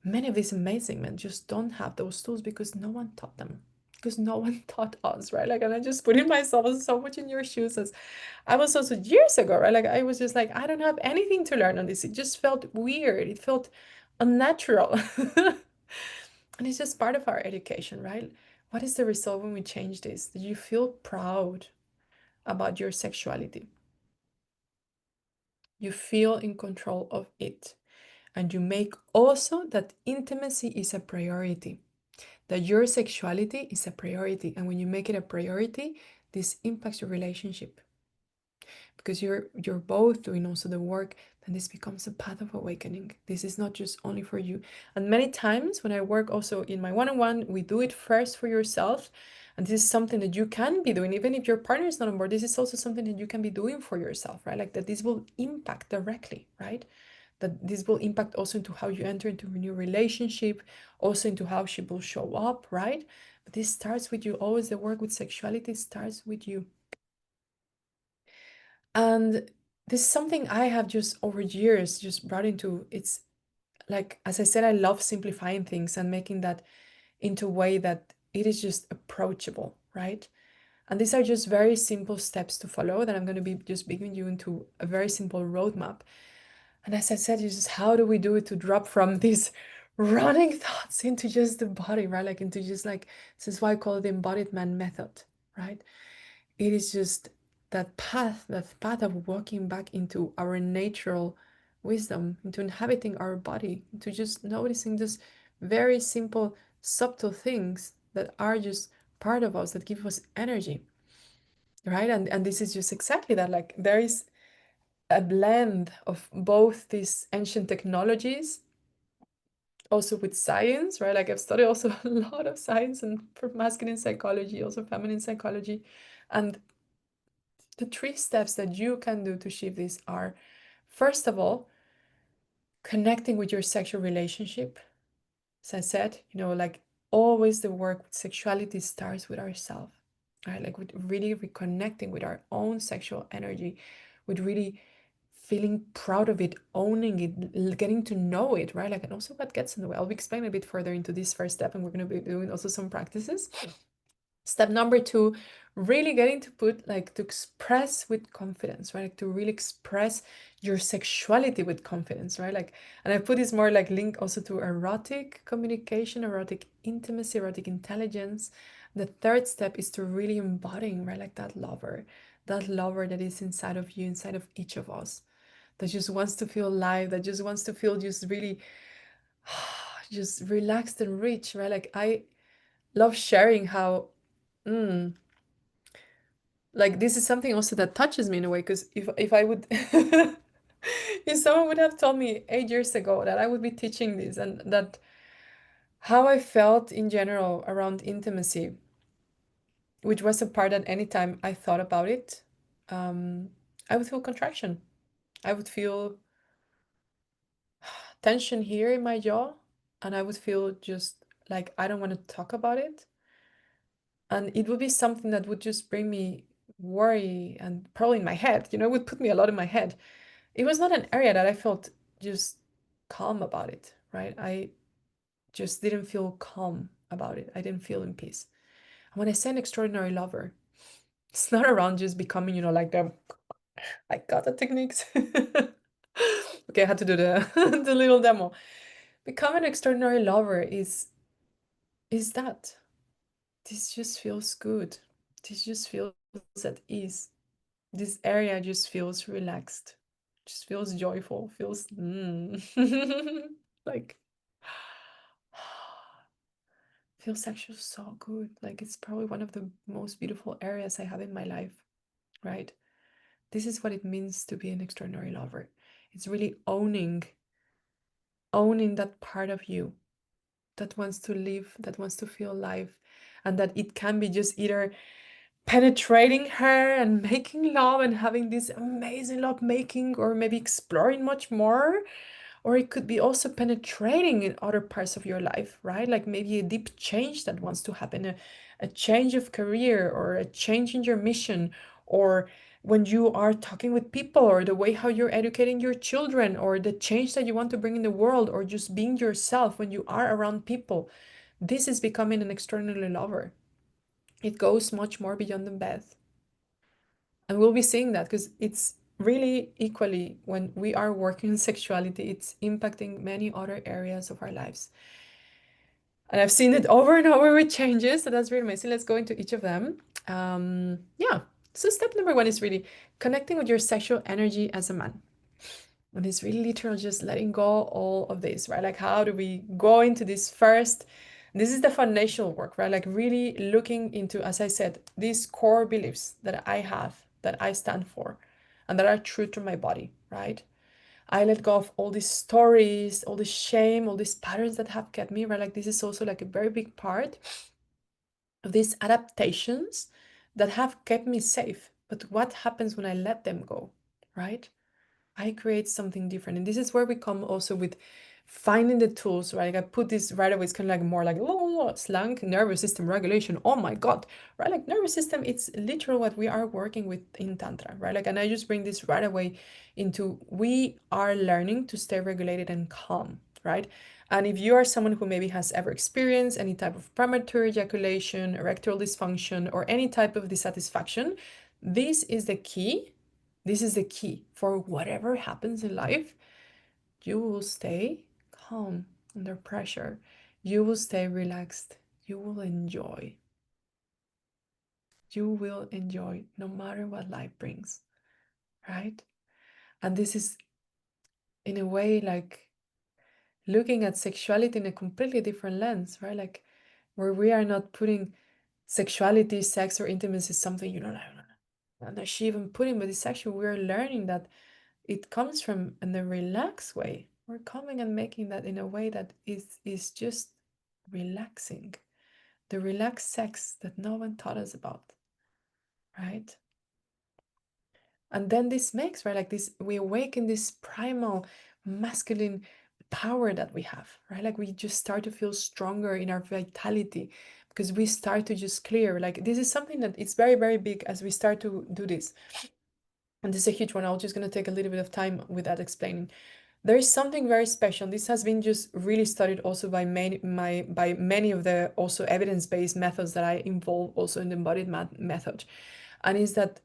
many of these amazing men just don't have those tools because no one taught them. Because no one taught us, right? Like, and I just putting myself so much in your shoes as I was also years ago, right? Like I was just like, I don't have anything to learn on this. It just felt weird. It felt unnatural. And it's just part of our education, right? What is the result when we change this? Do you feel proud about your sexuality? You feel in control of it. And you make also that intimacy is a priority, that your sexuality is a priority. And when you make it a priority, this impacts your relationship because you're both doing also the work, then this becomes a path of awakening. This is not just only for you. And many times when I work also in my one-on-one, we do it first for yourself. And this is something that you can be doing, even if your partner is not on board. This is also something that you can be doing for yourself, right? Like that this will impact directly, right? That this will impact also into how you enter into a new relationship, also into how she will show up, right? But this starts with you. Always the work with sexuality starts with you. And this is something I have just over years just brought into it's like as I said, I love simplifying things and making that into a way that it is just approachable, right? And these are just very simple steps to follow that I'm going to be just bringing you into a very simple roadmap. And as I said, it's just how do we do it to drop from these running thoughts into just the body, right? Like into just like this is why I call it the embodied man method, right? It is just that path of walking back into our natural wisdom, into inhabiting our body, into just noticing just very simple, subtle things that are just part of us that give us energy, right? And this is just exactly that. Like there is a blend of both these ancient technologies, also with science, right? Like I've studied also a lot of science and for masculine psychology, also feminine psychology, and the three steps that you can do to shift this are, first of all, connecting with your sexual relationship. As I said, like always the work with sexuality starts with ourselves, right? Like with really reconnecting with our own sexual energy, with really feeling proud of it, owning it, getting to know it, right? Like, and also what gets in the way. I'll be explaining a bit further into this first step, and we're going to be doing also some practices. Step number two, really getting to put like to express with confidence, right? Like to really express your sexuality with confidence, right? Like, and I put this more like link also to erotic communication, erotic intimacy, erotic intelligence. The third step is to really embodying, right? Like that lover that is inside of you, inside of each of us, that just wants to feel alive, that just wants to feel just really just relaxed and rich, right? Like I love sharing how like this is something also that touches me in a way because if I would if someone would have told me 8 years ago that I would be teaching this and that how I felt in general around intimacy, which was a part that anytime I thought about it, um, I would feel contraction. I would feel tension here in my jaw, and I would feel just like I don't want to talk about it. And it would be something that would just bring me worry and probably in my head, it would put me a lot in my head. It was not an area that I felt just calm about it, right? I just didn't feel calm about it. I didn't feel in peace. And when I say an extraordinary lover, it's not around just becoming, like the I got the techniques. Okay, I had to do the the little demo. Become an extraordinary lover is that. This just feels good. This just feels at ease. this area just feels relaxed, just feels joyful, feels like feels actually so good. Like it's probably one of the most beautiful areas I have in my life, right? This is what it means to be an extraordinary lover. It's really owning that part of you that wants to live, that wants to feel alive, and that it can be just either penetrating her and making love and having this amazing love making, or maybe exploring much more, or it could be also penetrating in other parts of your life, right? Like maybe a deep change that wants to happen, a change of career, or a change in your mission, or when you are talking with people, or the way how you're educating your children, or the change that you want to bring in the world, or just being yourself when you are around people. This is becoming an extraordinary lover. It goes much more beyond the bed. And we'll be seeing that because it's really equally when we are working on sexuality, it's impacting many other areas of our lives. And I've seen it over and over with changes. So that's really amazing. Let's go into each of them. Yeah. So step number one is really connecting with your sexual energy as a man. And it's really literal, just letting go all of this, right? Like, how do we go into this first? This is the foundational work, right? Like, really looking into, as I said, these core beliefs that I have, that I stand for, and that are true to my body, right? I let go of all these stories, all this shame, all these patterns that have kept me, right? Like, this is also like a very big part of these adaptations that have kept me safe. But what happens when I let them go, right? I create something different. And this is where we come also with finding the tools, right? Like I put this right away, it's kind of like more like slang, nervous system regulation. Oh my God, right? Like nervous system, it's literally what we are working with in Tantra, right? Like, and I just bring this right away into we are learning to stay regulated and calm, right? And if you are someone who maybe has ever experienced any type of premature ejaculation, erectile dysfunction, or any type of dissatisfaction, this is the key. This is the key for whatever happens in life. You will stay calm under pressure. You will stay relaxed. You will enjoy. You will enjoy no matter what life brings, right? And this is, in a way, like looking at sexuality in a completely different lens, right? Like where we are not putting sexuality, sex, or intimacy is something you know, like, and achieve and putting, but it's actually we're learning that it comes from in a relaxed way. We're coming and making that in a way that is just relaxing. The relaxed sex that no one taught us about, right? And then this makes, right, like this, we awaken this primal masculine power that we have, right? Like we just start to feel stronger in our vitality because we start to just clear. Like this is something that it's very, very big as we start to do this. And this is a huge one. I'm just going to take a little bit of time with that explaining. There is something very special. This has been just really studied also by many of the also evidence-based methods that I involve also in the embodied method. And is that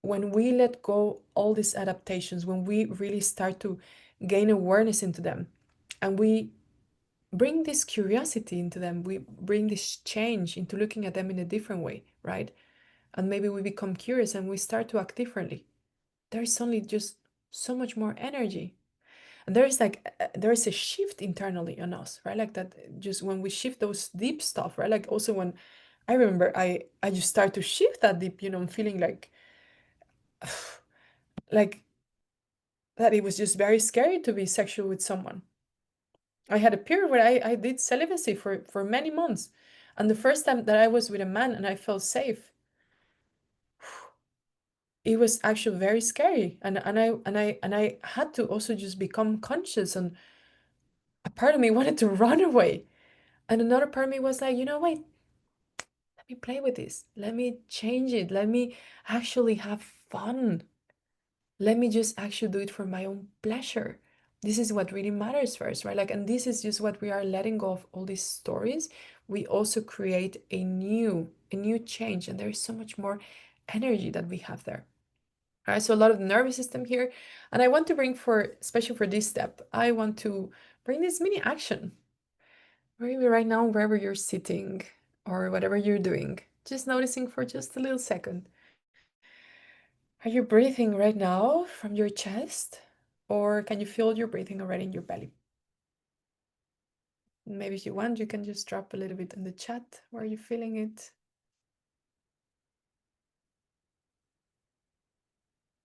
when we let go all these adaptations, when we really start to gain awareness into them, and we bring this curiosity into them, we bring this change into looking at them in a different way, right? And maybe we become curious and we start to act differently. There is only just so much more energy. And there is like there is a shift internally on us, right? Like that just when we shift those deep stuff, right? Like also when I remember I just start to shift that deep, I'm feeling like that it was just very scary to be sexual with someone. I had a period where I did celibacy for many months. And the first time that I was with a man and I felt safe, it was actually very scary. And I had to also just become conscious, and a part of me wanted to run away. And another part of me was like, wait, let me play with this. Let me change it. Let me actually have fun. Let me just actually do it for my own pleasure. This is what really matters first, right? Like, and this is just what we are letting go of all these stories. We also create a new change, and there is so much more energy that we have there. All right, so a lot of the nervous system here. And I want to bring especially for this step, I want to bring this mini action. Maybe right now, wherever you're sitting or whatever you're doing, just noticing for just a little second. Are you breathing right now from your chest? Or can you feel your breathing already in your belly? Maybe if you want, you can just drop a little bit in the chat. Where are you feeling it?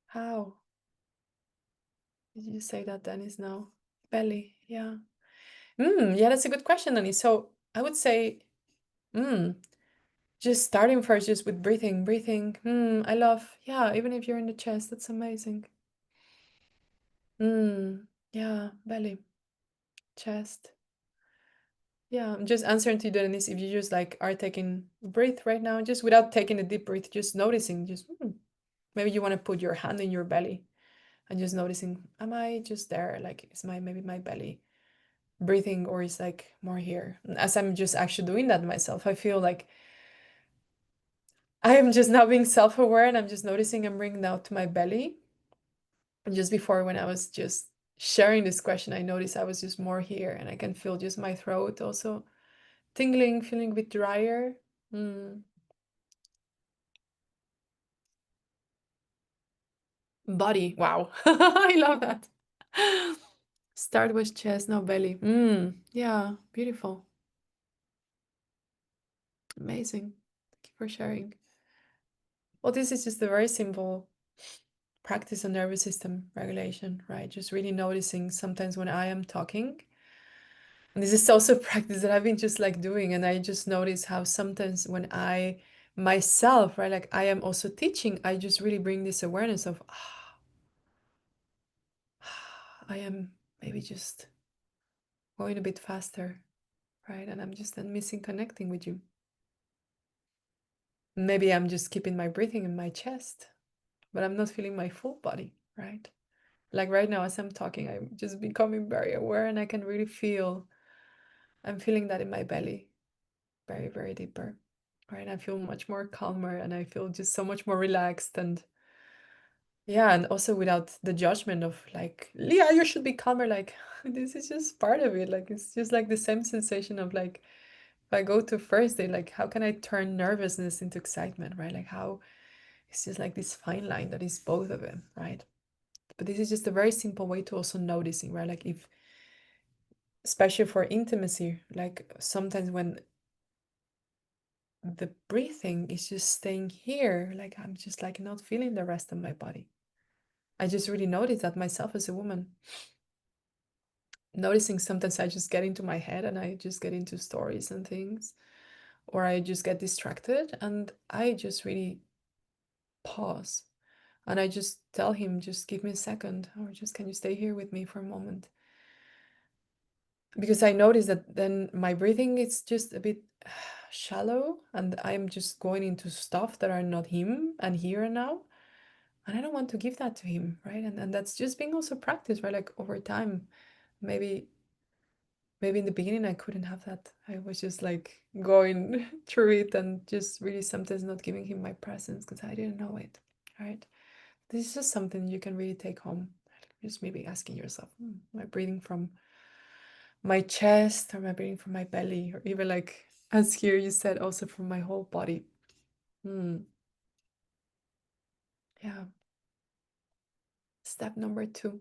How? Did you say that, Dennis? No. Belly, yeah. Yeah, that's a good question, Dennis. So I would say, just starting first, just with breathing, breathing. I love, yeah, even if you're in the chest, that's amazing. Yeah, belly, chest. Yeah, I'm just answering to you, Dennis. If you just like are taking breath right now, just without taking a deep breath, just noticing, just maybe you want to put your hand in your belly and just noticing, am I just there? Like, is my maybe my belly breathing or is like more here? And as I'm just actually doing that myself, I feel like I am just now being self-aware and I'm just noticing I'm bringing out to my belly. And just before, when I was just sharing this question, I noticed I was just more here and I can feel just my throat also tingling, feeling a bit drier. Body, wow. I love that. Start with chest, now belly. Yeah, beautiful. Amazing. Thank you for sharing. Well, this is just a very simple practice on nervous system regulation, right? Just really noticing sometimes when I am talking. And this is also a practice that I've been just like doing. And I just notice how sometimes when I myself, right, like I am also teaching, I just really bring this awareness of, I am maybe just going a bit faster, right? And I'm just then missing connecting with you. Maybe I'm just keeping my breathing in my chest, but I'm not feeling my full body, right? Like right now, as I'm talking, I'm just becoming very aware and I can really feel, I'm feeling that in my belly, very, very deeper, right? I feel much more calmer and I feel just so much more relaxed and yeah, and also without the judgment of like, yeah, you should be calmer. Like, this is just part of it. Like, it's just like the same sensation of like, if I go to first day, like, how can I turn nervousness into excitement, right? Like, how it's just like this fine line that is both of them, right? But this is just a very simple way to also noticing, right? Like, if, especially for intimacy, like sometimes when the breathing is just staying here, like, I'm just like not feeling the rest of my body. I just really notice that myself as a woman. Noticing sometimes I just get into my head and I just get into stories and things, or I just get distracted and I just really pause and I just tell him, just give me a second, or just can you stay here with me for a moment? Because I notice that then my breathing is just a bit shallow and I'm just going into stuff that are not him and here and now. And I don't want to give that to him, right? And that's just being also practice, right? Like over time, maybe in the beginning I couldn't have that. I was just like going through it and just really sometimes not giving him my presence because I didn't know it. Right. This is just something you can really take home. Just maybe asking yourself, am I breathing from my chest or am I breathing from my belly? Or even like as here you said, also from my whole body. Yeah. Step number 2.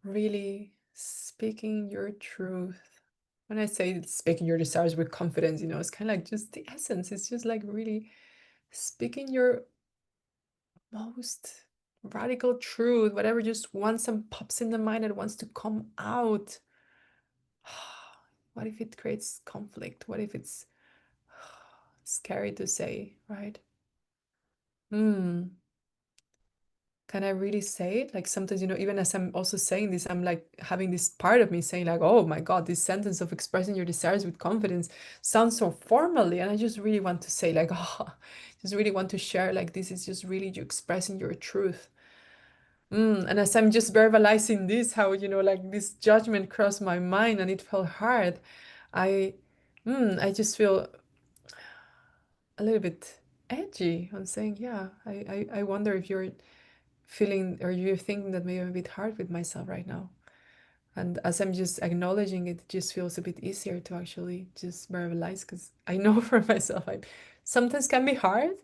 Really speaking your truth. When I say speaking your desires with confidence, it's kind of like just the essence. It's just like really speaking your most radical truth, whatever just wants and pops in the mind and wants to come out. What if it creates conflict? What if it's scary to say, right? Can I really say it? Like sometimes, even as I'm also saying this, I'm like having this part of me saying like, oh my God, this sentence of expressing your desires with confidence sounds so formally. And I just really want to say like, oh, just really want to share like this is just really you expressing your truth. And as I'm just verbalizing this, how, like this judgment crossed my mind and it felt hard. I, I just feel a little bit edgy on saying, yeah, I wonder if you're feeling or you're thinking that maybe I'm a bit hard with myself right now. And as I'm just acknowledging it, it just feels a bit easier to actually just verbalize because I know for myself I sometimes can be hard,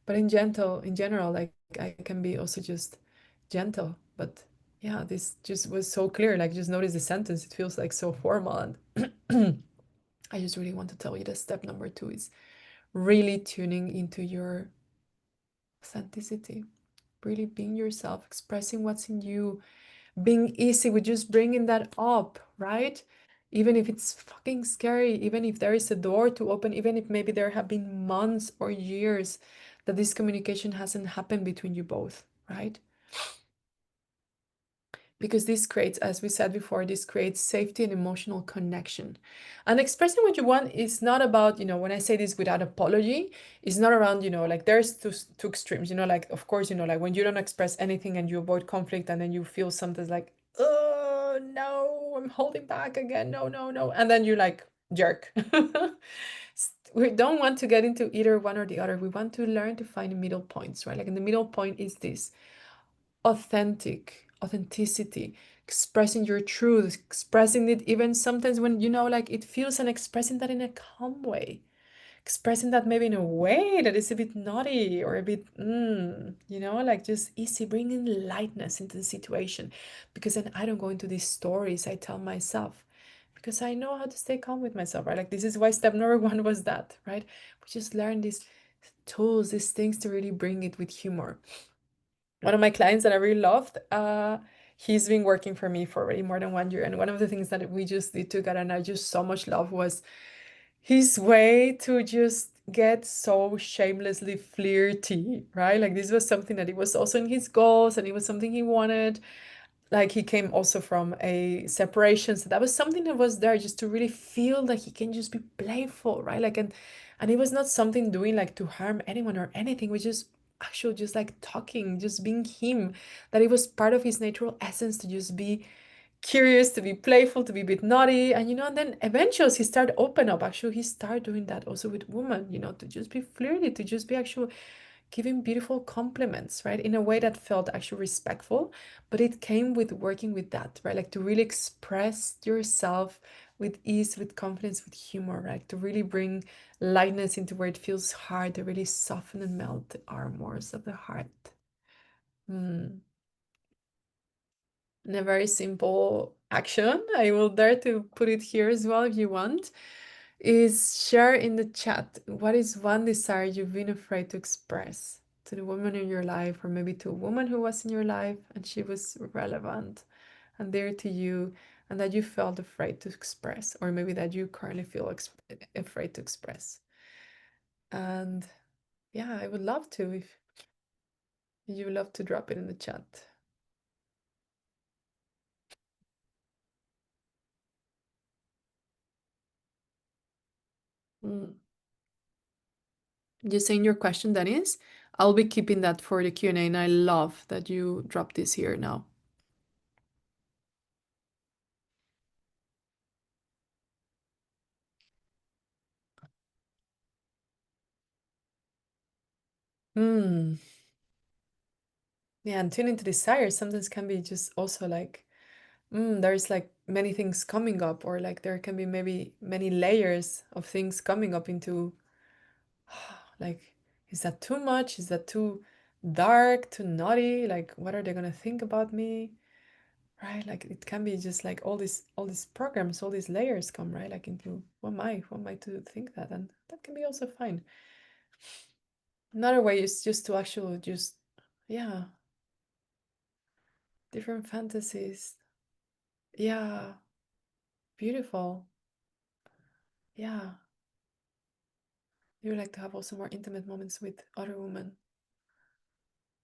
but in general, like I can be also just gentle. But yeah, this just was so clear. Like, just notice the sentence. It feels like so formal. And I just really want to tell you that step number two is really tuning into your authenticity, really being yourself, expressing what's in you, being easy with just bringing that up, right? Even if it's fucking scary, even if there is a door to open, even if maybe there have been months or years that this communication hasn't happened between you both, right? Because this creates, as we said before, this creates safety and emotional connection. And expressing what you want is not about, when I say this without apology, it's not around, like there's two extremes, like, of course, like when you don't express anything and you avoid conflict and then you feel something like, oh, no, I'm holding back again. No, no, no. And then you like jerk. We don't want to get into either one or the other. We want to learn to find middle points, right? Like, and the middle point is this authenticity, expressing your truth, expressing it even sometimes when like it feels, and expressing that in a calm way, expressing that maybe in a way that is a bit naughty or a bit like just easy, bringing lightness into the situation, because then I don't go into these stories I tell myself, because I know how to stay calm with myself, right? Like, this is why step number one was that, right? We just learn these tools, these things to really bring it with humor. One of my clients that I really loved, he's been working for me for already more than 1 year. And one of the things that we just did together and I just so much love was his way to just get so shamelessly flirty, right? Like, this was something that it was also in his goals and it was something he wanted. Like, he came also from a separation, so that was something that was there just to really feel that he can just be playful, right? Like, and it was not something doing like to harm anyone or anything. It was just actual, just like talking, just being him, that it was part of his natural essence to just be curious, to be playful, to be a bit naughty. And and then eventually he started open up. Actually, he started doing that also with women, to just be flirty, to just be actual giving beautiful compliments, right? In a way that felt actually respectful, but it came with working with that, right? Like, to really express yourself with ease, with confidence, with humor, right? To really bring lightness into where it feels hard, to really soften and melt the armors of the heart. Hmm. And a very simple action, I will dare to put it here as well if you want, is share in the chat what is one desire you've been afraid to express to the woman in your life, or maybe to a woman who was in your life and she was relevant and there to you, and that you felt afraid to express, or maybe that you currently feel afraid to express. And yeah, I would love to, if you would love to drop it in the chat. Mm. Just saying your question, Dennis. I'll be keeping that for the Q&A, and I love that you dropped this here now. Hmm. Yeah, and tuning to desire sometimes can be just also like, there's like many things coming up, or like there can be maybe many layers of things coming up into, like, is that too much? Is that too dark, too naughty? Like, what are they gonna think about me? Right? Like, it can be just like all these programs, all these layers come, right? Like, into who am I? Who am I to think that? And that can be also fine. Another way is just to actually just, yeah, different fantasies. Yeah, beautiful. Yeah. You like to have also more intimate moments with other women.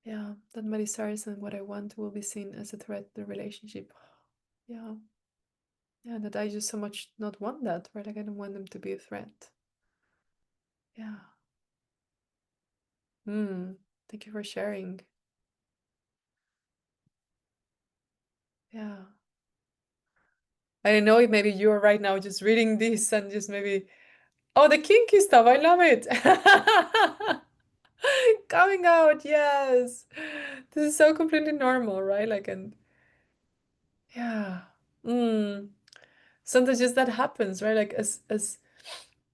Yeah, that my desires and what I want will be seen as a threat to the relationship. Yeah. Yeah, that I just so much not want that, right? Like, I don't want them to be a threat. Yeah. Hmm. Thank you for sharing. Yeah. I don't know if maybe you're right now just reading this and just maybe, oh, the kinky stuff. I love it. Coming out, yes. This is so completely normal, right? Like, and yeah. Mm. Sometimes just that happens, right? Like, as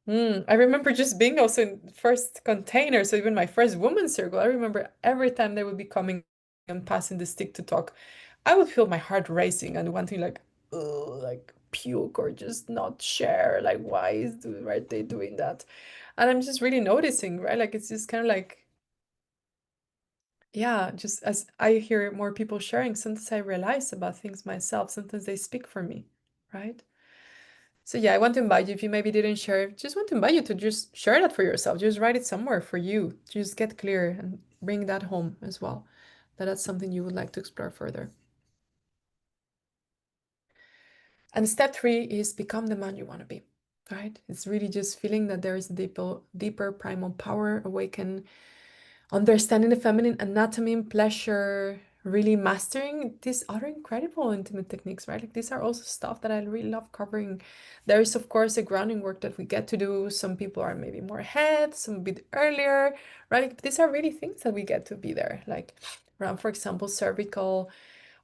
I remember just being also in first container, so even my first women's circle, I remember every time they would be coming and passing the stick to talk, I would feel my heart racing and wanting like, ugh, like puke or just not share. Like, why why are they doing that? And I'm just really noticing, right? Like it's just kind of like, yeah, just as I hear more people sharing, sometimes I realize about things myself. Sometimes they speak for me, right? So yeah, I want to invite you, if you maybe didn't share, just want to invite you to just share that for yourself. Just write it somewhere for you. Just get clear and bring that home as well. That's something you would like to explore further. And step three is become the man you want to be, right? It's really just feeling that there is a deeper primal power awaken, understanding the feminine anatomy and pleasure, really mastering these other incredible intimate techniques, right? Like these are also stuff that I really love covering. There is, of course, a grounding work that we get to do. Some people are maybe more ahead, some a bit earlier, right? Like, these are really things that we get to be there. Like around, for example, cervical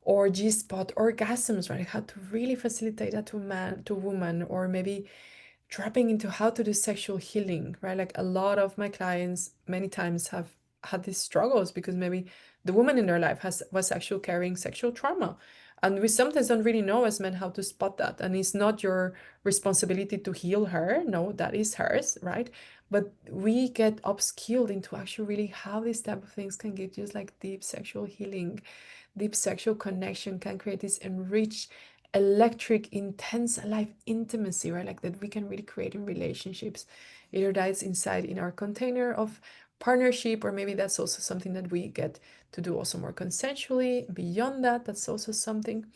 or G-spot orgasms, right? How to really facilitate that to a man, to a woman, or maybe dropping into how to do sexual healing, right? Like a lot of my clients many times have had these struggles because maybe the woman in their life has was actually carrying sexual trauma. And we sometimes don't really know as men how to spot that. And it's not your responsibility to heal her. No, that is hers, right? But we get upskilled into actually really how these type of things can give just like deep sexual healing, deep sexual connection, can create this enriched electric, intense, alive intimacy, right? Like that we can really create in relationships. Either that's inside in our container of partnership, or maybe that's also something that we get to do also more consensually. Beyond that, that's also something.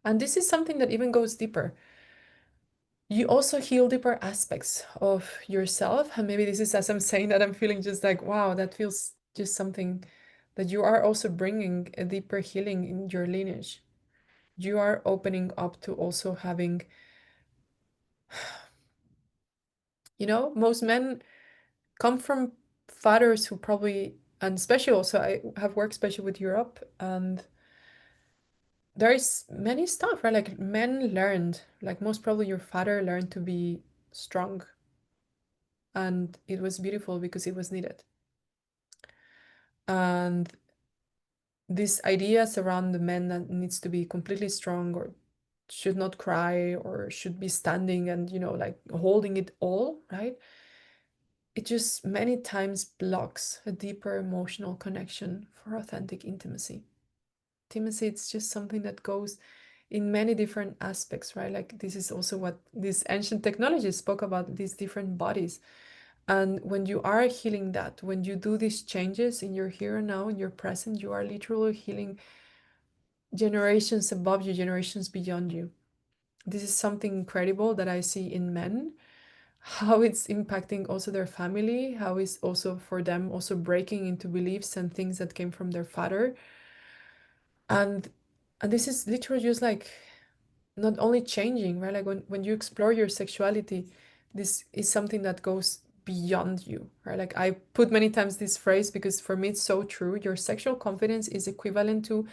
And this is something that even goes deeper. You also heal deeper aspects of yourself. And maybe this is as I'm saying that I'm feeling just like, wow, that feels just something that you are also bringing a deeper healing in your lineage. You are opening up to also having, most men come from fathers who probably, and especially also, I have worked especially with Europe, and there is many stuff, right? Like men learned, like most probably your father learned to be strong, and it was beautiful because it was needed. And these ideas around the man that needs to be completely strong or should not cry or should be standing and, like holding it all, right? It just many times blocks a deeper emotional connection for authentic intimacy. Intimacy, it's just something that goes in many different aspects, right? Like this is also what these ancient technologies spoke about, these different bodies. And when you are healing that, when you do these changes in your here and now, in your present, you are literally healing generations above you, generations beyond you. This is something incredible that I see in men, how it's impacting also their family, how it's also for them also breaking into beliefs and things that came from their father. And this is literally just like not only changing, right? Like when you explore your sexuality, this is something that goes beyond you, right? Like I put many times this phrase because for me it's so true. Your sexual confidence is equivalent to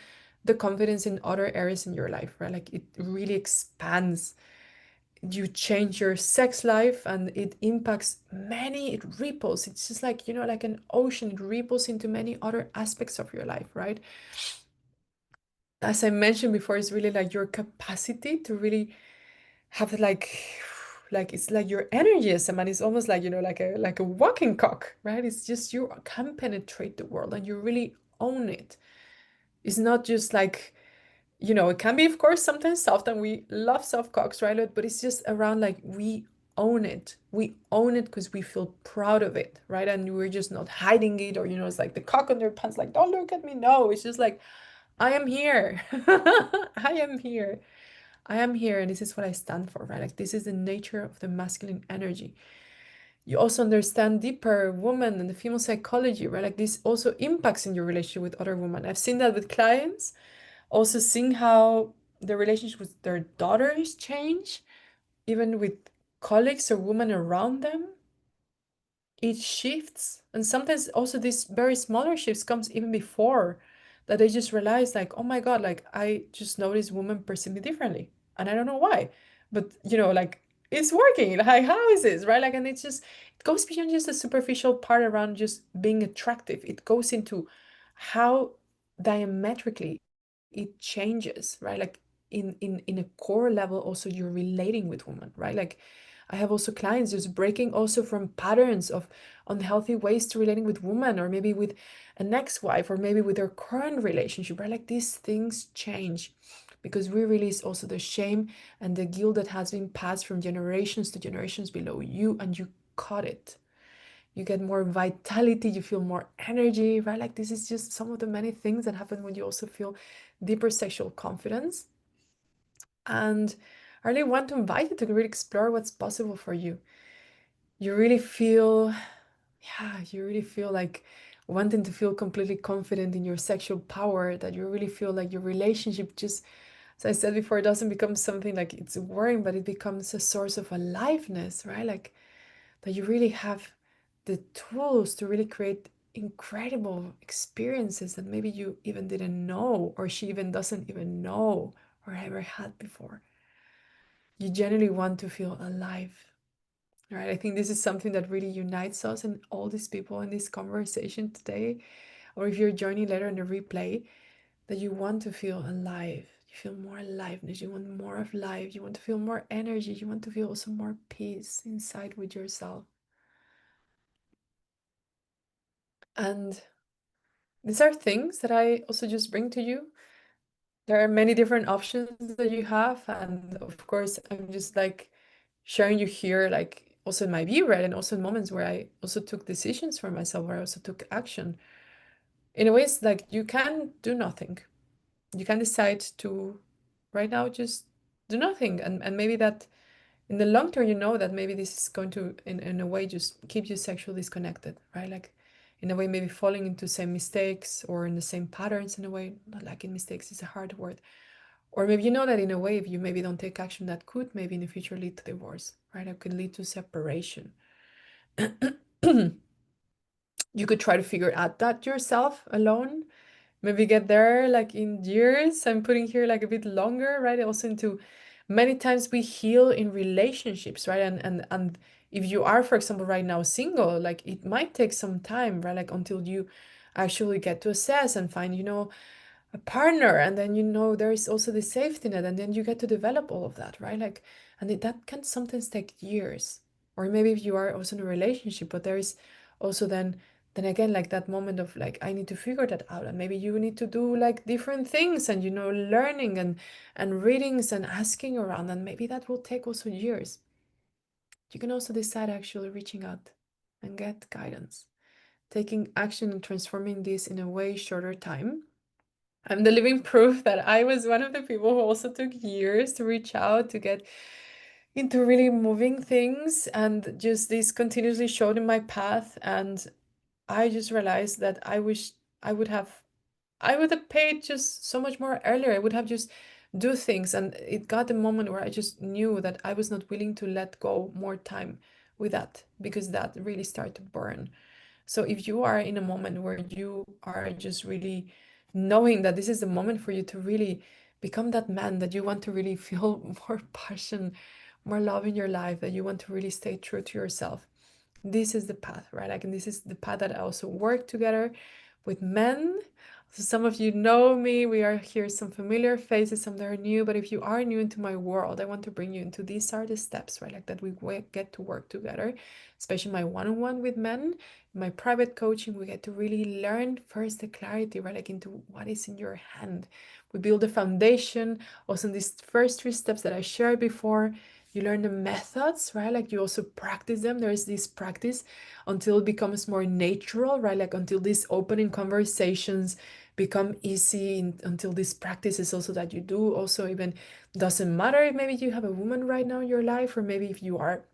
the confidence in other areas in your life, right? Like it really expands. You change your sex life and it impacts many, it ripples. It's just like, like an ocean, it ripples into many other aspects of your life, right? As I mentioned before, it's really like your capacity to really have like it's like your energy as a man is almost like, like a walking cock, right? It's just you can penetrate the world and you really own it. It's not just like, it can be, of course, sometimes soft, and we love soft cocks, right? But it's just around like we own it. We own it because we feel proud of it, right? And we're just not hiding it, or, it's like the cock on their pants, like, don't look at me. No, it's just like, I am here. I am here. I am here, and this is what I stand for, right? Like, this is the nature of the masculine energy. You also understand deeper woman and the female psychology, right? Like, this also impacts in your relationship with other women. I've seen that with clients, also seeing how the relationship with their daughters change, even with colleagues or women around them, it shifts. And sometimes also these very smaller shifts comes even before that they just realize like, oh my God, like I just noticed women perceive me differently. And I don't know why. But like it's working. Like, how is this, right? Like, and it's just, it goes beyond just the superficial part around just being attractive. It goes into how diametrically it changes, right? Like in a core level, also you're relating with women, right? Like I have also clients just breaking also from patterns of unhealthy ways to relating with women, or maybe with an ex-wife, or maybe with their current relationship, right? Like these things change because we release also the shame and the guilt that has been passed from generations to generations below you, and you cut it. You get more vitality, you feel more energy, right? Like this is just some of the many things that happen when you also feel deeper sexual confidence. And I really want to invite you to really explore what's possible for you. You really feel, yeah, you really feel like wanting to feel completely confident in your sexual power, that you really feel like your relationship just, as I said before, it doesn't become something like it's worrying, but it becomes a source of aliveness, right? Like that you really have the tools to really create incredible experiences that maybe you even didn't know, or she even doesn't even know or ever had before. You generally want to feel alive, right? I think this is something that really unites us and all these people in this conversation today. Or if you're joining later in the replay, that you want to feel alive. You feel more aliveness. You want more of life. You want to feel more energy. You want to feel also more peace inside with yourself. And these are things that I also just bring to you. There are many different options that you have. And of course, I'm just like sharing you here, like also in my view, right? And also in moments where I also took decisions for myself, where I also took action. In a way, it's like you can do nothing. You can decide to right now just do nothing. And maybe that in the long term, you know that maybe this is going to, in a way, just keep you sexually disconnected, right? Like in a way, maybe falling into same mistakes or in the same patterns in a way, not like in mistakes is a hard word. Or maybe you know that in a way, if you maybe don't take action, that could maybe in the future lead to divorce, right? It could lead to separation. You could try to figure out that yourself alone. Maybe get there like in years. I'm putting here like a bit longer, right? Also into many times we heal in relationships, right? And if you are, for example, right now single, like it might take some time, right? Like until you actually get to assess and find, a partner, and then there is also the safety net, and then you get to develop all of that, right? Like, and that can sometimes take years. Or maybe if you are also in a relationship, but there is also then again like that moment of like I need to figure that out, and maybe you need to do like different things, and learning and readings and asking around, and maybe that will take also years. You can also decide actually reaching out and get guidance, taking action and transforming this in a way shorter time. I'm the living proof that I was one of the people who also took years to reach out to get into really moving things, and just this continuously showed in my path. And I just realized that I wish I would have I would have paid just so much more earlier. I would have just do things, and it got a moment where I just knew that I was not willing to let go more time with that, because that really started to burn. So if you are in a moment where you are just really knowing that this is the moment for you to really become that man, that you want to really feel more passion, more love in your life, that you want to really stay true to yourself, this is the path, right? Like, and this is the path that I also work together with men. So some of you know me, we are here, some familiar faces, some that are new, but if you are new into my world, I want to bring you into these are the steps, right? Like that we get to work together, especially my one-on-one with men, my private coaching, we get to really learn first the clarity, right? Like into what is in your hand. We build a foundation, also in these first three steps that I shared before. You learn the methods, right? Like you also practice them. There is this practice until it becomes more natural, right? Like until these opening conversations become easy, until this practice is also that you do also, even doesn't matter if maybe you have a woman right now in your life, or maybe if you are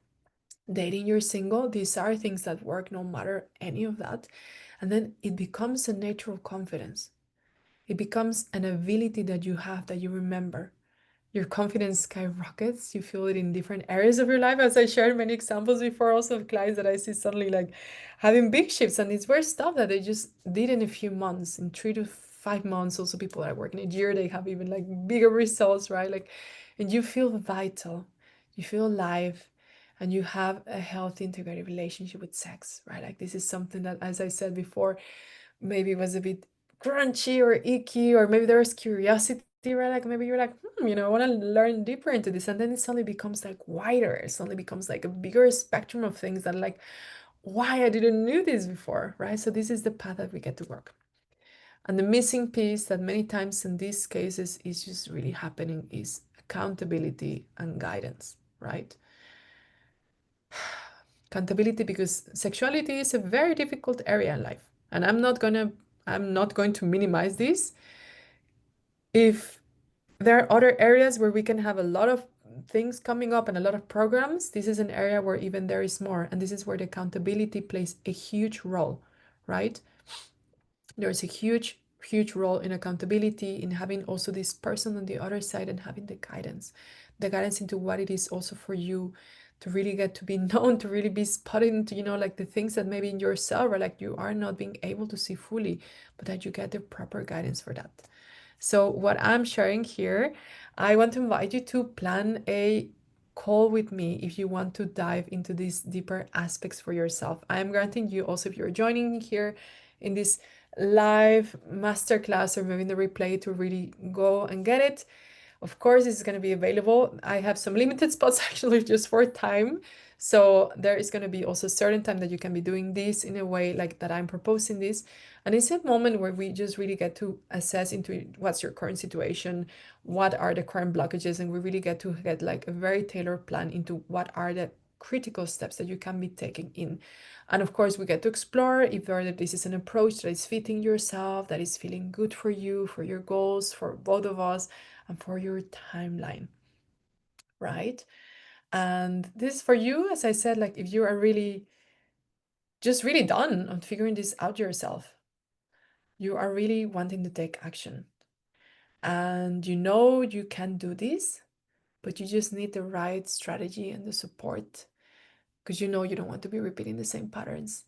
dating, you're single. These are things that work no matter any of that. And then it becomes a natural confidence. It becomes an ability that you have, that you remember. Your confidence skyrockets. You feel it in different areas of your life. As I shared many examples before, also of clients that I see suddenly like having big shifts, and it's weird stuff that they just did in a few months, in 3 to 5 months. Also, people that work in a year, they have even like bigger results, right? Like, and you feel vital. you feel alive, and you have a healthy integrated relationship with sex, right? Like this is something that, as I said before, maybe was a bit crunchy or icky, or maybe there's curiosity, right? Like maybe you're like, I want to learn deeper into this. And then it suddenly becomes like wider. It suddenly becomes like a bigger spectrum of things that like, why I didn't know this before, right? So this is the path that we get to work. And the missing piece that many times in these cases is just really happening is accountability and guidance, right? Accountability, because sexuality is a very difficult area in life. And I'm not going to minimize this. If there are other areas where we can have a lot of things coming up and a lot of programs, this is an area where even there is more. And this is where the accountability plays a huge role, right? There's a huge role in accountability, in having also this person on the other side and having the guidance into what it is also for you to really get to be known, to really be spotted into, like the things that maybe in yourself are like you are not being able to see fully, but that you get the proper guidance for that. So what I'm sharing here, I want to invite you to plan a call with me if you want to dive into these deeper aspects for yourself. I am granting you also, if you're joining here in this live masterclass or maybe in the replay, to really go and get it. Of course, this is going to be available. I have some limited spots actually just for time. So there is going to be also a certain time that you can be doing this in a way like that I'm proposing this. And it's a moment where we just really get to assess into what's your current situation, what are the current blockages, and we really get to get like a very tailored plan into what are the critical steps that you can be taking in. And of course, we get to explore if this is an approach that is fitting yourself, that is feeling good for you, for your goals, for both of us, and for your timeline, right? And this is for you, as I said, like if you are really just really done on figuring this out yourself, you are really wanting to take action, and you can do this, but you just need the right strategy and the support, because you don't want to be repeating the same patterns,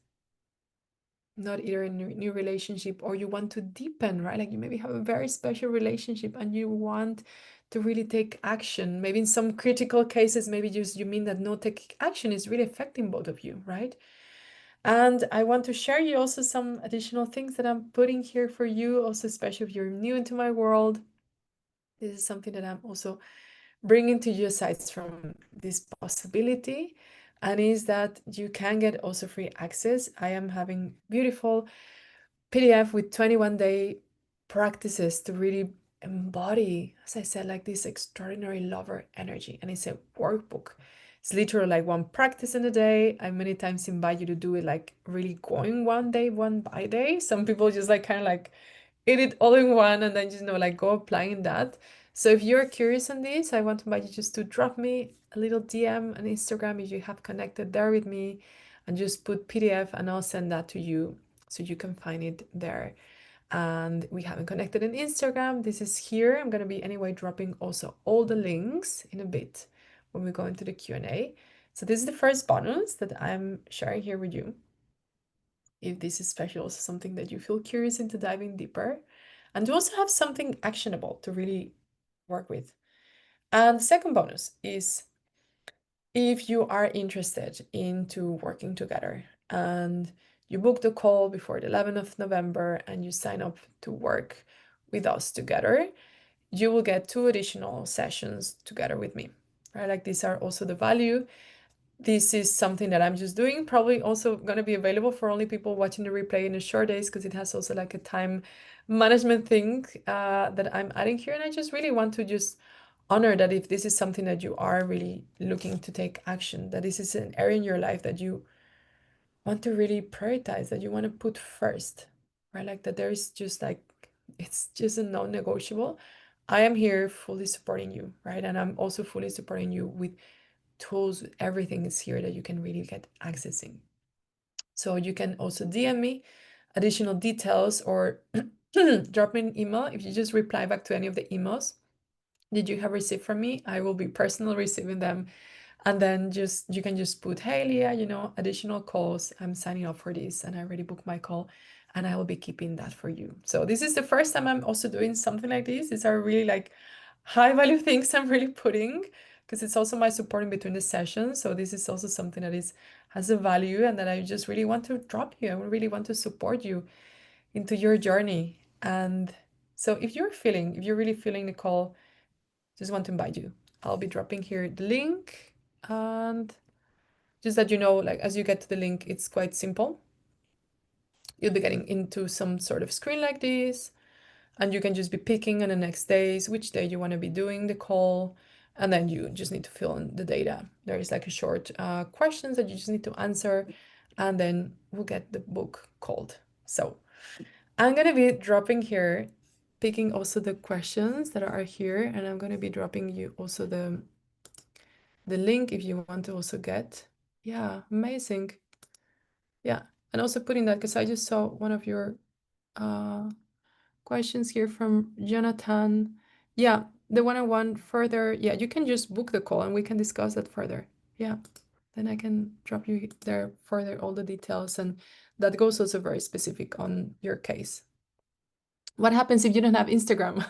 not either in a new relationship, or you want to deepen, right? Like you maybe have a very special relationship and you want to really take action. Maybe in some critical cases, maybe just you mean that no take action is really affecting both of you, right? And I want to share you also some additional things that I'm putting here for you, also especially if you're new into my world. This is something that I'm also bringing to you aside from this possibility, and is that you can get also free access. I am having beautiful PDF with 21-day practices to really embody, as I said, like this extraordinary lover energy. And it's a workbook. It's literally like one practice in a day. I many times invite you to do it like really going one day, one by day. Some people just like kind of like eat it all in one and then just like go applying that. So if you're curious on this, I want to invite you just to drop me a little DM on Instagram if you have connected there with me, and just put PDF and I'll send that to you so you can find it there. And we haven't connected on Instagram. This is here. I'm going to be anyway dropping also all the links in a bit when we go into the Q&A. So this is the first bonus that I'm sharing here with you. If this is special, also something that you feel curious into diving deeper, and to also have something actionable to really work with. And the second bonus is if you are interested into working together and you book the call before the 11th of November and you sign up to work with us together, you will get 2 additional sessions together with me, right? Like these are also the value. This is something that I'm just doing, probably also going to be available for only people watching the replay in the short days, because it has also like a time management thing that I'm adding here. And I just really want to just honor that if this is something that you are really looking to take action, that this is an area in your life that you want to really prioritize, that you want to put first, right? Like that there is just like, it's just a non-negotiable. I am here fully supporting you, right? And I'm also fully supporting you with tools. Everything is here that you can really get accessing. So you can also DM me additional details, or drop me an email. If you just reply back to any of the emails that you have received from me, I will be personally receiving them. And then you can just put, hey Leah, additional calls, I'm signing up for this and I already booked my call, and I will be keeping that for you. So this is the first time I'm also doing something like this. These are really like high value things I'm really putting because it's also my support in between the sessions. So this is also something that is has a value and that I just really want to drop you. I really want to support you into your journey. And so if you're really feeling, Nicole, just want to invite you. I'll be dropping here the link, and just that you know, like as you get to the link, it's quite simple. You'll be getting into some sort of screen like this, and you can just be picking on the next days which day you want to be doing the call, and then you just need to fill in the data. There is like a short questions that you just need to answer, and then we'll get the book called. So I'm gonna be dropping here, picking also the questions that are here, and I'm gonna be dropping you also the link if you want to also get. Yeah, amazing. Yeah, and also putting that because I just saw one of your uh questions here from Jonathan. Yeah, the one-on-one further. Yeah, you can just book the call and we can discuss that further. Yeah, then I can drop you there further all the details, and that goes also very specific on your case. What happens if you don't have Instagram?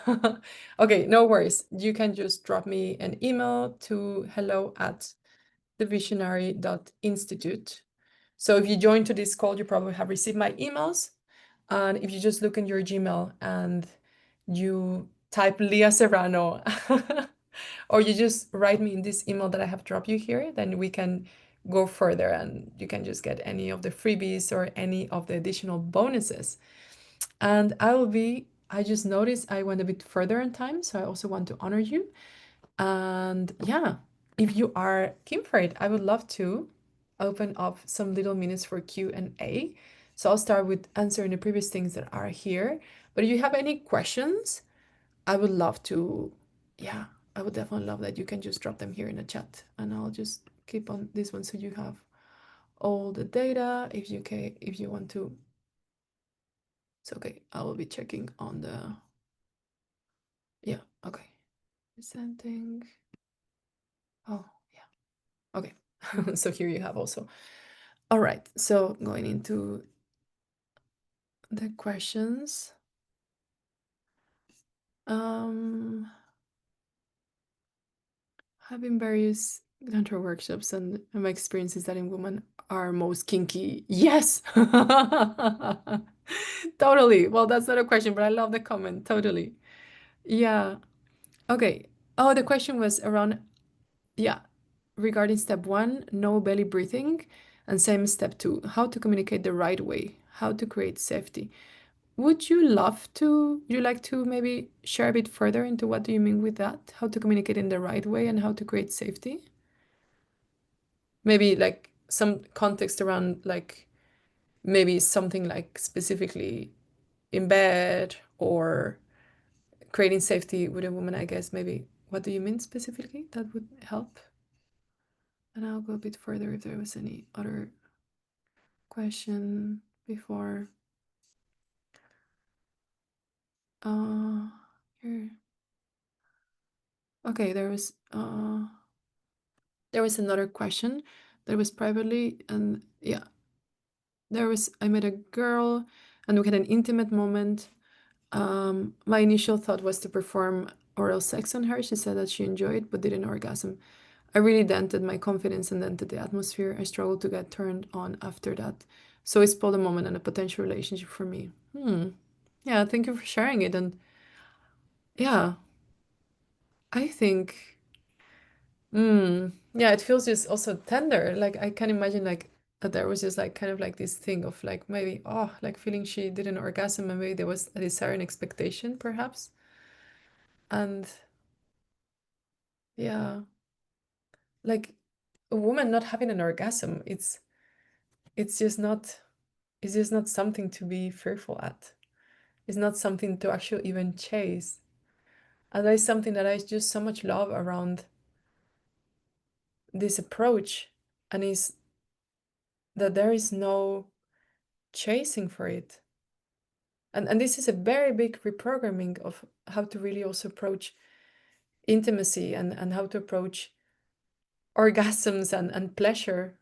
Okay, no worries. You can just drop me an email to hello@thevisionary.institute. So if you join to this call, you probably have received my emails. And if you just look in your Gmail and you type Leah Serrano, or you just write me in this email that I have dropped you here, then we can go further and you can just get any of the freebies or any of the additional bonuses. And I just noticed I went a bit further in time, so I also want to honor you. And yeah, if you are keen for it, I would love to open up some little minutes for Q&A. So I'll start with answering the previous things that are here. But if you have any questions, I would love to, yeah, I would definitely love that you can just drop them here in the chat, and I'll just keep on this one so you have all the data if you want to. It's okay. I will be checking on the, yeah, okay. Presenting. Oh, yeah. Okay. So here you have also. All right. So going into the questions. Having various tantra workshops, and my experience is that in women are most kinky. Yes. Totally. Well, that's not a question, but I love the comment. Totally. Yeah. Okay. Oh, the question was around, yeah, regarding step 1, no belly breathing, and same step 2, how to communicate the right way, how to create safety. Would you like to maybe share a bit further into what do you mean with that? How to communicate in the right way and how to create safety? Maybe like some context around like maybe something like specifically in bed or creating safety with a woman, I guess. Maybe what do you mean specifically? That would help. And I'll go a bit further if there was any other question before. Here. Okay, there was another question that was privately, and yeah, I met a girl and we had an intimate moment. My initial thought was to perform oral sex on her. She said that she enjoyed but didn't orgasm. I really dented my confidence and dented the atmosphere. I struggled to get turned on after that. So it spoiled a moment and a potential relationship for me. Yeah, thank you for sharing it. And yeah, I think, yeah, it feels just also tender. Like I can imagine like that there was just like kind of like this thing of like maybe, oh, like feeling she didn't orgasm and maybe there was a desire and expectation perhaps. And yeah, like a woman not having an orgasm, it's just not it's just not something to be fearful at. It's not something to actually even chase. And that is something that I just so much love around this approach, and is that there is no chasing for it. And this is a very big reprogramming of how to really also approach intimacy and how to approach orgasms and pleasure,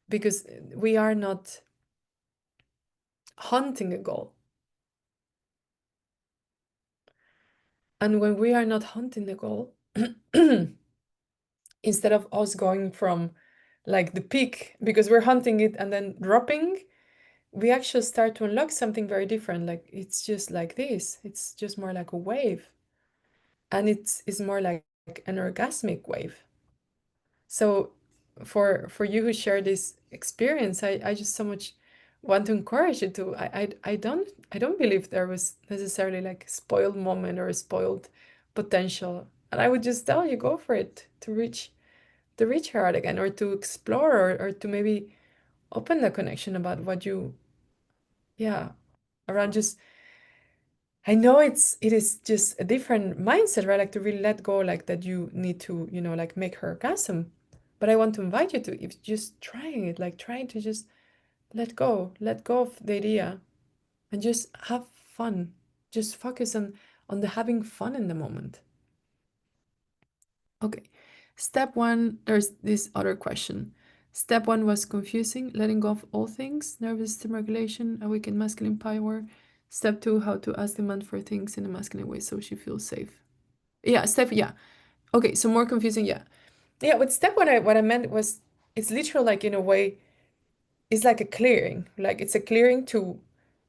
because we are not hunting a goal. And when we are not hunting the goal, instead of us going from like the peak because we're hunting it and then dropping, we actually start to unlock something very different. Like it's just like this. It's just more like a wave. And it's more like an orgasmic wave. So for you who share this experience, I just so much want to encourage you to I don't believe there was necessarily like a spoiled moment or a spoiled potential. And I would just tell you, go for it to reach her out again, or to explore, or to maybe open the connection about what you, yeah, around just, I know it is just a different mindset, right? Like to really let go, like that you need to, like make her orgasm. But I want to invite you to, if just trying it, like trying to just let go of the idea and just have fun. Just focus on the having fun in the moment. Okay. Step one, there's this other question. Step one was confusing, letting go of all things, nervous system regulation, awaken masculine power. Step two, how to ask demand for things in a masculine way so she feels safe. Yeah, yeah. Okay, so more confusing, yeah. Yeah, with step one, what I meant was it's literal, like in a way, it's like a clearing. Like it's a clearing to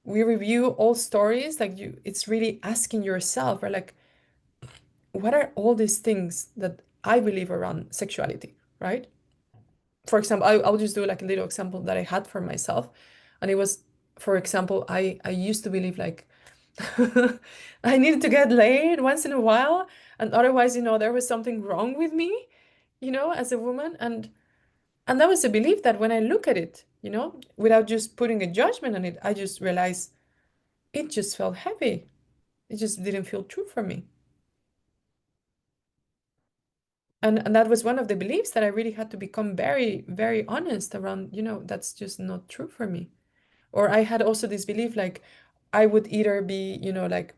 we review all stories, like it's really asking yourself, right? Like, what are all these things that I believe around sexuality, right? For example, I'll just do like a little example that I had for myself. And it was, for example, I used to believe like I needed to get laid once in a while, and otherwise, there was something wrong with me, as a woman. And that was a belief that when I look at it, without just putting a judgment on it, I just realized it just felt heavy. It just didn't feel true for me. And that was one of the beliefs that I really had to become very, very honest around, that's just not true for me. Or I had also this belief like I would either be, like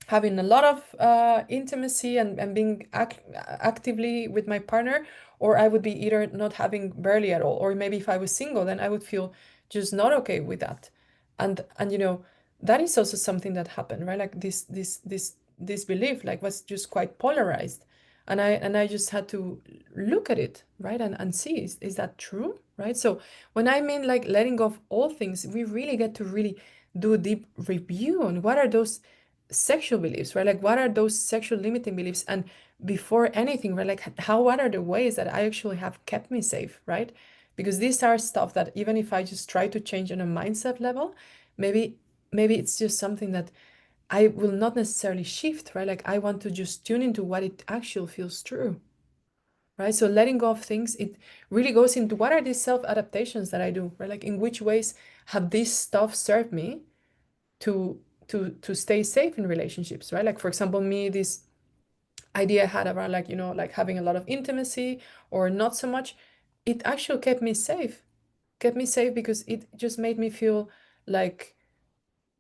having a lot of intimacy and being actively with my partner, or I would be either not having barely at all, or maybe if I was single, then I would feel just not okay with that. And that is also something that happened, right? Like this belief like was just quite polarized. And I just had to look at it, right? And see, is that true, right? So when I mean like letting go of all things, we really get to really do a deep review on what are those sexual beliefs, right? Like what are those sexual limiting beliefs? And before anything, right, like what are the ways that I actually have kept me safe, right? Because these are stuff that even if I just try to change on a mindset level, maybe it's just something that I will not necessarily shift, right? Like I want to just tune into what it actually feels true, right? So letting go of things, it really goes into what are these self adaptations that I do, right? Like in which ways have this stuff served me to to stay safe in relationships, right? Like for example, me, this idea I had around like like having a lot of intimacy or not so much, it actually kept me safe because it just made me feel like,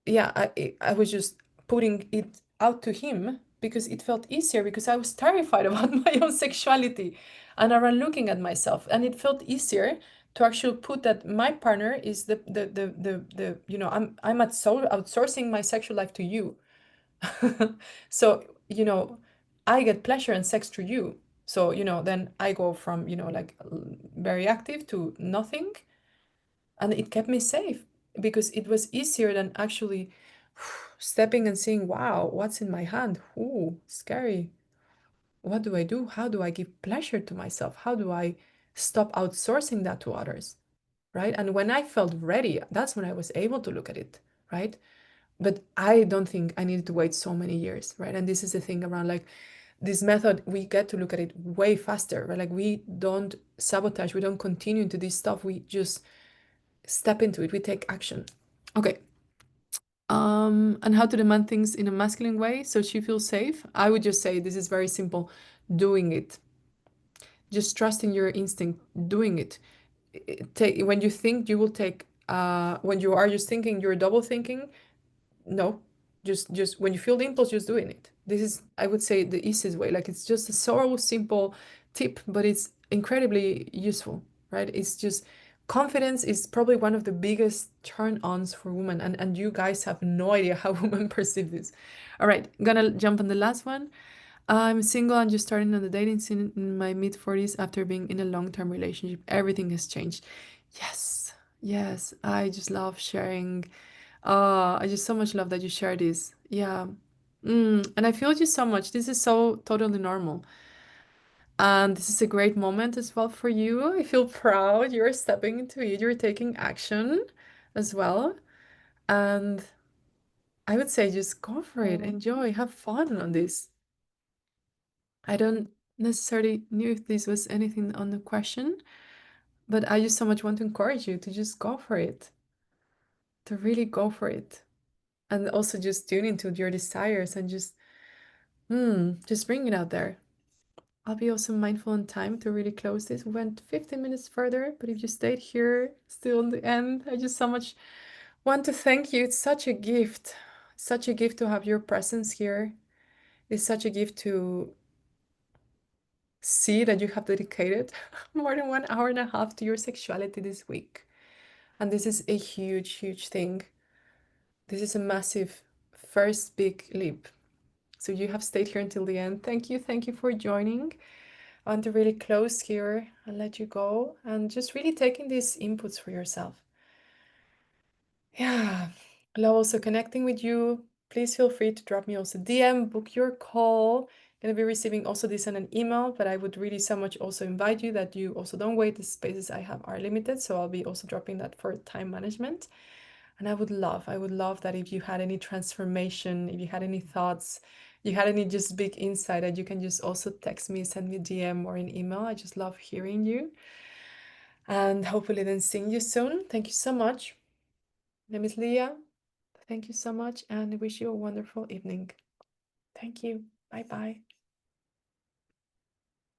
yeah, I was just putting it out to him because it felt easier, because I was terrified about my own sexuality and around looking at myself, and it felt easier to actually put that my partner is the outsourcing my sexual life to you. So I get pleasure and sex through you. So then I go from like very active to nothing, and it kept me safe because it was easier than actually stepping and seeing, wow, what's in my hand? Ooh, scary. What do I do? How do I give pleasure to myself? How do I stop outsourcing that to others? Right? And when I felt ready, that's when I was able to look at it, right? But I don't think I needed to wait so many years, right? And this is the thing around like this method, we get to look at it way faster, right? Like we don't sabotage, we don't continue into this stuff, we just step into it, we take action. Okay. And how to demand things in a masculine way so she feels safe? I would just say this is very simple. Doing it. Just trusting your instinct, doing it. Take when you think you will take when you are just thinking, you're double thinking. No, just when you feel the impulse, just doing it. This is, I would say, the easiest way. Like it's just a so simple tip, but it's incredibly useful, right? It's just confidence is probably one of the biggest turn-ons for women, and you guys have no idea how women perceive this. All right, gonna jump on the last one. I'm single and just starting on the dating scene in my mid 40s after being in a long-term relationship. Everything has changed. Yes, yes. I just love sharing. I just so much love that you share this. Yeah. And I feel you so much. This is so totally normal. And this is a great moment as well for you. I feel proud. You're stepping into it. You're taking action as well. And I would say just go for it. Enjoy. Have fun on this. I don't necessarily knew if this was anything on the question, but I just so much want to encourage you to just go for it, to really go for it. And also just tune into your desires and just bring it out there. I'll be also mindful in time to really close this. We went 15 minutes further, but if you stayed here still in the end, I just so much want to thank you. It's such a gift. Such a gift to have your presence here. It's such a gift to see that you have dedicated more than 1.5 hours to your sexuality this week. And this is a huge, huge thing. This is a massive first big leap. So you have stayed here until the end. Thank you for joining. I want to really close here and let you go and just really taking these inputs for yourself. Yeah, love also connecting with you. Please feel free to drop me also DM, book your call. Gonna be receiving also this in an email, but I would really so much also invite you that you also don't wait. The spaces I have are limited, so I'll be also dropping that for time management. And I would love that if you had any transformation, if you had any thoughts, you had any just big insight, that you can just also text me, send me a DM or an email. I just love hearing you. And hopefully then seeing you soon. Thank you so much. My name is Leah. Thank you so much and I wish you a wonderful evening. Thank you. Bye bye.